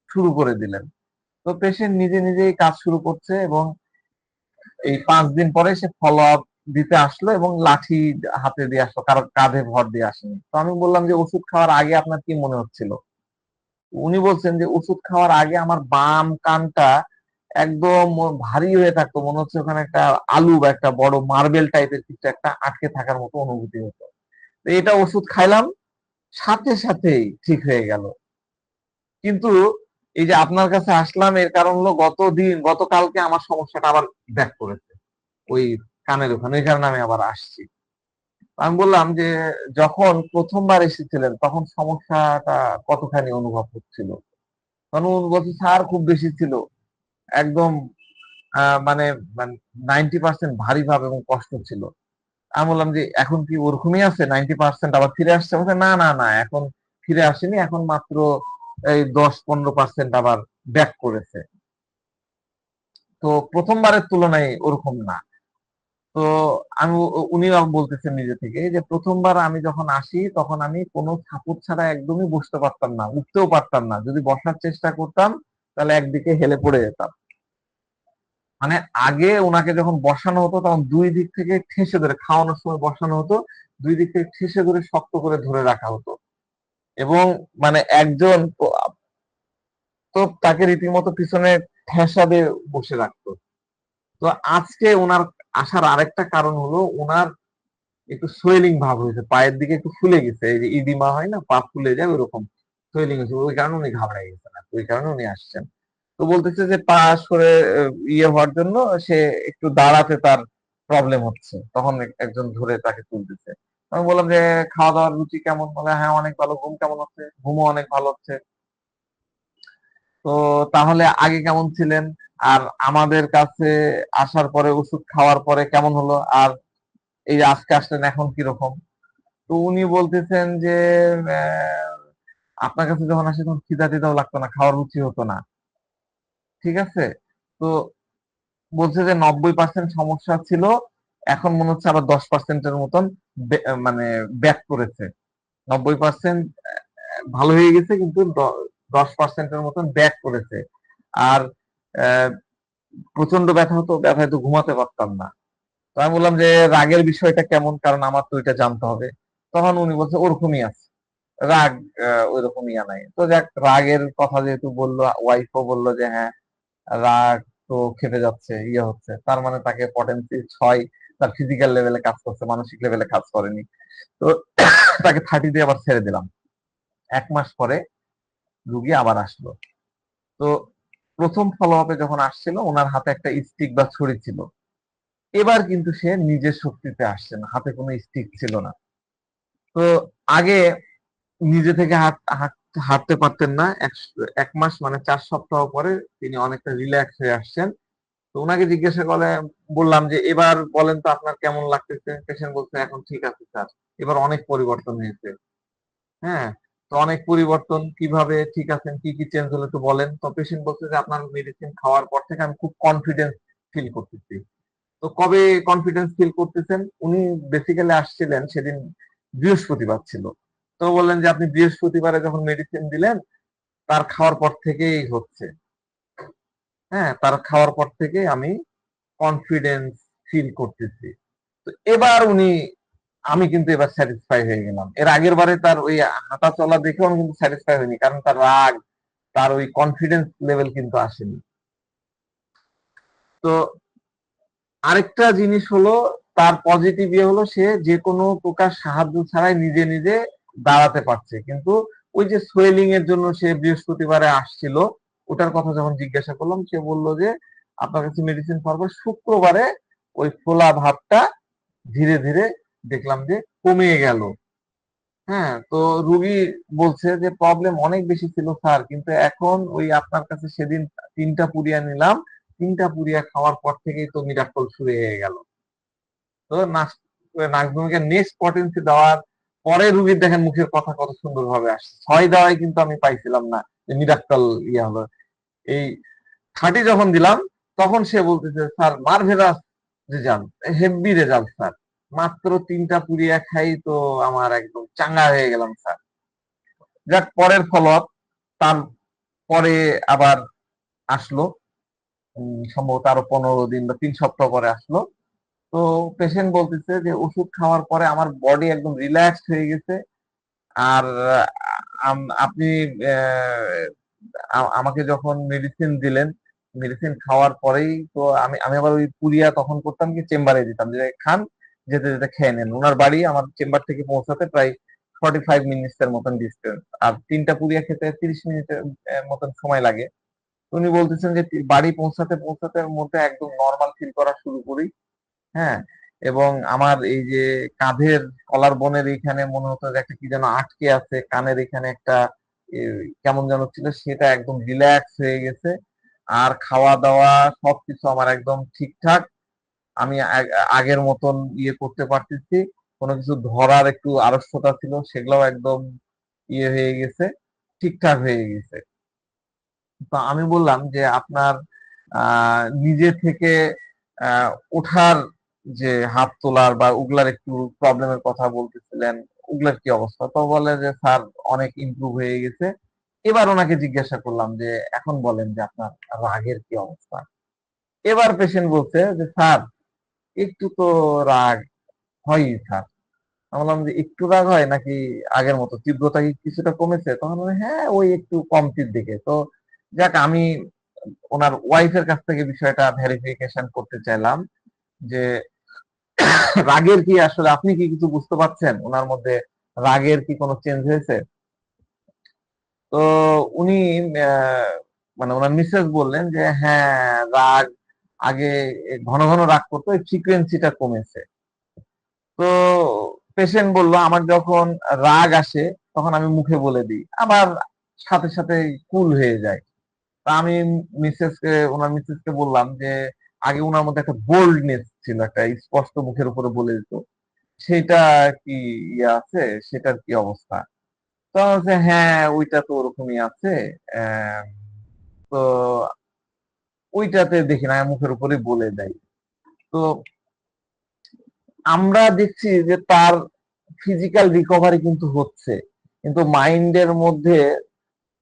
শুরু করে দিলেন। তো পেশেন্ট নিজে নিজেই কাজ শুরু করছে, এবং এই 5 দিন পরে সে ফলো আপ দিতে আসলো, এবং লাঠি হাতে দিয়ে আসলো, কারো কাঁধে ভর দিয়ে আসেনি। তো আমি বললাম যে ওষুধ খাওয়ার আগে আপনার কি মনে হচ্ছিল? উনি বলছেন যে ওষুধ খাওয়ার আগে আমার বাম কানটা একদম ভারী হয়ে থাকতো, মনে হচ্ছে ওখানে একটা আলু বা একটা বড় মার্বেল টাইপের কিছু একটা আটকে থাকার মতো অনুভূতি হতো। তো এটা ওষুধ খাইলাম, সাথে সাথেই ঠিক হয়ে গেল। কিন্তু এই যে আপনার কাছে আসলাম, এর কারণ হলো গতকালকে আমার সমস্যাটা আবার ব্যাক করেছে, ওই কানের ওখানে, ওই কারণে আমি আবার আসছি। আমি বললাম যে যখন প্রথমবার এসেছিলেন তখন সমস্যাটা কতখানি অনুভব হচ্ছিল? তখন উনি বলছে স্যার খুব বেশি ছিল, একদম মানে মানে 90% ভারী ভাব এবং কষ্ট ছিল। আমি বললাম যে এখন কি ওরকমই আছে, 90% আবার ফিরে আসছে? বলছে না না না, এখন ফিরে আসেনি, এখন মাত্র এই 10-15% আবার ব্যাক করেছে। তো প্রথমবারের তুলনায় ওরকম না। তো উনি বলতেছেন নিজে থেকে যে প্রথমবার আমি যখন আসি তখন আমি কোনো সাপোর্ট ছাড়া একদমই বসতে পারতাম না, উঠতেও পারতাম না, যদি বসার চেষ্টা করতাম তাহলে একদিকে হেলে পড়ে যেতাম। মানে আগে ওনাকে যখন বসানো হতো তখন 2 দিক থেকে ঠেসে ধরে, খাওয়ানোর সময় বসানো হতো, 2 দিক থেকে ঠেসে ধরে শক্ত করে ধরে রাখা হতো, এবং মানে একজন তো তাকে রীতিমতো পিছনে ঠেসা দিয়ে বসে রাখতো। তো আজকে ওনার আসার আরেকটা কারণ হলো ওনার একটু সোয়েলিং ভাব হয়েছে, পায়ের দিকে একটু ফুলে গেছে, এই যে ইদিমা হয় না, পা ফুলে যায় ওরকম সোয়েলিং হয়েছে, ওই কারণে উনি ঘাবড়ায় গেছেন, ওই কারণে উনি আসছেন। তো বলতেছে যে পা সরে ইয়ে হওয়ার জন্য সে একটু দাঁড়াতে তার প্রবলেম হচ্ছে, তখন একজন ধরে তাকে তুলতেছে। আমি বললাম যে খাওয়া দাওয়ার রুচি কেমন? বলে হ্যাঁ অনেক ভালো। ঘুম কেমন হচ্ছে? ঘুমও অনেক ভালো হচ্ছে। তো তাহলে আগে কেমন ছিলেন, আর আমাদের কাছে আসার পরে ওষুধ খাওয়ার পরে কেমন হলো, আর এই যে আজকে আসলেন এখন কিরকম? তো উনি বলতেছেন যে আপনার কাছে যখন আসি তখন খিদা টিদাও লাগতো না, খাওয়ার রুচি হতো না। ঠিক আছে? তো বলছে যে 90% সমস্যা ছিল, এখন মনে হচ্ছে আবার 10%-এর মতন মানে ব্যাক করেছে। 90% ভালো হয়ে গেছে, কিন্তু 10%-এর মতন ব্যাক করেছে। আর আহ, প্রচন্ড ব্যথা হতো, ব্যথায় তো ঘুমাতে পারতাম না। তো আমি বললাম যে রাগের বিষয়টা কেমন, কারণ আমার তো এটা জানতে হবে। তখন উনি বলছে ওরকমই আছে, রাগ ওইরকম ইয়া নাই। তো যাক, রাগের কথা যেহেতু বললো, ওয়াইফও বললো যে হ্যাঁ রাগ তো খেপে যাচ্ছে, ইয়ে হচ্ছে, তার মানে তাকে পটেন্সি 6, তার ফিজিক্যাল লেভেলে কাজ করছে, মানসিক লেভেলে কাজ করেনি। তো তাকে 30 দিয়ে আবার ছেড়ে দিলাম। 1 মাস পরে রুগী আবার আসলো। তো প্রথম ফলো আপে যখন আসছিল ওনার হাতে একটা স্টিক বা ছড়ি ছিল। এবার কিন্তু সে নিজের শক্তিতে আসছে না, হাতে কোনো স্টিক ছিল না। তো আগে নিজে থেকে হাঁটতে পারতেন না, 1 মাস মানে 4 সপ্তাহ পরে তিনি অনেকটা রিল্যাক্স হয়ে আসছেন। তো ওনাকে জিজ্ঞাসা করে বললাম যে এবার বলেন তো আপনার কেমন লাগতেছে? পেশেন্ট বলছে এখন ঠিক আছে স্যার, এবার অনেক পরিবর্তন হয়েছে। হ্যাঁ, তো অনেক পরিবর্তন কিভাবে ঠিক আছেন, কি কি চেঞ্জ হলো একটু বলেন। তো পেশেন্ট বলছে যে আপনার মেডিসিন খাওয়ার পর থেকে আমি খুব কনফিডেন্স ফিল করতেছি। তো কবে কনফিডেন্স ফিল করতেছেন? উনি বেসিক্যালি আসছিলেন সেদিন বৃহস্পতিবার ছিল। তো বললেন যে আপনি বৃহস্পতিবারে যখন মেডিসিন দিলেন তার খাওয়ার পর থেকেই হচ্ছে। হ্যাঁ, তার খাওয়ার পর থেকে আমি কনফিডেন্স ফিল করতেছি। তো এবার আমি কিন্তু এবার স্যাটিসফাই হয়ে গেলাম। এর আগের বারে তার ওই হাঁটা চলা দেখেও আমি কিন্তু স্যাটিসফাই হইনি, কারণ তার রাগ, তার ওই কনফিডেন্স লেভেল কিন্তু আসেনি। তো আরেকটা জিনিস হলো, তার পজিটিভ ইয়ে হলো সে যে কোনো প্রকার সাহায্য ছাড়াই নিজে নিজে দাঁড়াতে পারছে। কিন্তু ওই যে সোয়েলিং এর জন্য সে বৃহস্পতিবারে আসছিল, ওটার কথা যখন জিজ্ঞাসা করলাম সে বলল যে আপনার কাছে মেডিসিন খাওয়ার পর শুক্রবারে ওই ফোলা ভাবটা ধীরে ধীরে দেখলাম যে কমে গেল। হ্যাঁ, তো রুগী বলছে যে প্রবলেম অনেক বেশি ছিল স্যার, কিন্তু এখন ওই আপনার কাছে সেদিন 3টা পুড়িয়া নিলাম, 3টা পুড়িয়া খাওয়ার পর থেকেই তো মিরাক্কল শুরু হয়ে গেল। তো নাকভূমিকে নেক্সট পটেন্সি দেওয়ার পরে রুগীর দেখেন মুখের কথা কত সুন্দর ভাবে আসছে। 6 দেওয়ায় কিন্তু আমি পাইছিলাম না যে মিরাক্কল ইয়া হলো। এই 30 যখন দিলাম তখন সে বলতেছে sir marvellous result, heavy result sir, মাত্র 3টা পুড়িয়া খাই তো আমার একদম চাঙ্গা হয়ে গেলাম স্যার। যাক, পরের ফলো আপ তার পরে আবার আসলো, সম্ভবত আরো 15 দিন বা 3 সপ্তাহ পরে আসলো। তো পেশেন্ট বলতেছে যে ওষুধ খাওয়ার পরে আমার বডি একদম রিল্যাক্সড হয়ে গেছে। আর আপনি আমাকে যখন মেডিসিন দিলেন, মেডিসিন খাওয়ার পরেই তো আমি আমি আবার ওই পুরিয়া তখন করতাম কি চেম্বারে দিতাম যে খান, যেতে যেতে খেয়ে নেন। ওনার বাড়ি আমার চেম্বার থেকে পৌঁছাতে প্রায় 45 মিনিটস এর মতন ডিস্টেন্স, আর 3টা পুরিয়া খেতে 30 মিনিটের মতন সময় লাগে। উনি বলতেছেন যে বাড়ি পৌঁছাতে পৌঁছাতে মধ্যে একদম নর্মাল ফিল করা শুরু করি। হ্যাঁ, এবং আমার এই যে কাঁধের কলার বোনের এইখানে মনে হতো যে একটা কি যেন আটকে আছে, কানের এখানে একটা এ, কেমন যেন ছিল, সেটা একদম রিল্যাক্স হয়ে গেছে। আর খাওয়া দাওয়া সবকিছু আমার একদম ঠিকঠাক, আমি আগের মতন ইয়ে করতে পারতেছি। কোনো কিছু ধরার একটু আলস্যতা ছিল সেগুলোও একদম ইয়ে হয়ে গেছে, ঠিকঠাক হয়ে গেছে। তো আমি বললাম যে আপনার নিজে থেকে আহ, ওঠার যে হাত তোলার বা ওগুলার একটু প্রবলেমের কথা বলতেছিলেন, ওগুলার কি অবস্থা? তো বলে যে স্যার অনেক ইমপ্রুভ হয়ে গেছে। এবার ওনাকে জিজ্ঞাসা করলাম যে এখন বলেন যে আপনার রাগের কি অবস্থা? এবার পেশেন্ট বলছে যে স্যার একটু তো রাগ হয়ই স্যার। আমি বললাম যে একটু রাগ হয় নাকি আগের মতো তীব্রতা কি কিছুটা কমেছে? তখন বলে, হ্যাঁ ওই একটু কমতির দিকে। তো যাক, আমি ওনার ওয়াইফের কাছ থেকে বিষয়টা ভেরিফিকেশন করতে চাইলাম যে রাগের কি আসলে আপনি কি কিছু বুঝতে পারছেন ওনার মধ্যে, রাগের কি কোনো চেঞ্জ হয়েছে? তো উনি আহ, মানে ওনার মিসেস বললেন যে হ্যাঁ, রাগ আগে ঘন ঘন রাগ করতো, এই ফ্রিকোয়েন্সিটা কমেছে। তো পেশেন্ট বলল আমার যখন রাগ আসে তখন আমি মুখে বলে দিই, আবার সাথে সাথে কুল হয়ে যায়। তা আমি ওনার মিসেসকে বললাম যে আগে ওনার মধ্যে একটা বোল্ডনেস ছিল, একটা স্পষ্ট মুখের উপরে বলে দিত, সেটা কি ইয়ে আছে, সেটার কি অবস্থা? তো আমি বলছি, হ্যাঁ ওইটা তো ওরকমই আছে। আহ, তো ওইটাতে দেখি না, মুখের উপরে বলে দেয়। তো আমরা দেখছি যে তার ফিজিক্যাল রিকভারি কিন্তু হচ্ছে, কিন্তু মাইন্ডের মধ্যে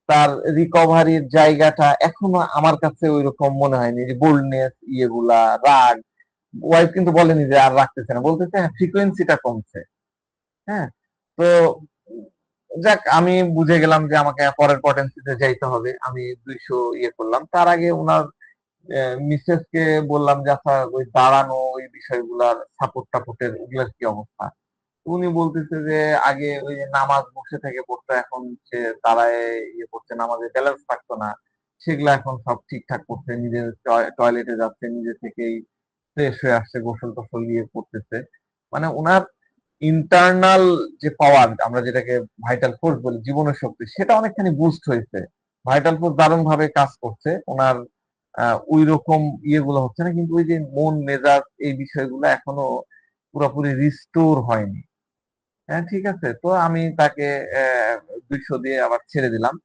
তার রিকভারির জায়গাটা এখনো আমার কাছে ওইরকম মনে হয়নি, যে বোল্ডনেস ইয়েগুলা, রাগ। ওয়াইফ কিন্তু বলেনি যে আর রাখতেছে না, বলতেছে হ্যাঁ ফ্রিকোয়েন্সিটা কমছে। হ্যাঁ, তো যাক, আমি বুঝে গেলাম যে আমাকে পরের পটেন্সিতে যাইতে হবে। আমি 200 ইয়ে করলাম, তার আগে ওনার মিসেস কে বললাম যে আচ্ছা ওই দাঁড়ানো ওই বিষয়গুলার সাপোর্ট টাপোর্টের ওগুলার কি অবস্থা? উনি বলতেছে যে আগে ওই যে নামাজ বসে থেকে পড়তো, এখন সে দাঁড়ায় ইয়ে করছে, নামাজে ব্যালেন্স থাকতো না, সেগুলা এখন সব ঠিকঠাক করছে, নিজের টয়লেটে যাচ্ছে নিজে থেকেই, ফ্রেশ হয়ে আসছে, গোসল টোসল দিয়ে করতেছে। মানে উনার ইন্টারনাল যে পাওয়ার, আমরা যেটাকে ভাইটাল ফোর্স বলি, জীবনের শক্তি, সেটা অনেকখানি বুস্ট হয়েছে। ভাইটাল ফোর্স দারুণ ভাবে কাজ করছে ওনার। ওই রকম ইয়েগুলো হচ্ছে না, কিন্তু ওই যে মন মেজাজ এই বিষয়গুলো এখনো পুরোপুরি রিস্টোর হয়নি। হ্যাঁ, ঠিক আছে, তো আমি তাকে 200 দিয়ে আবার ছেড়ে দিলাম।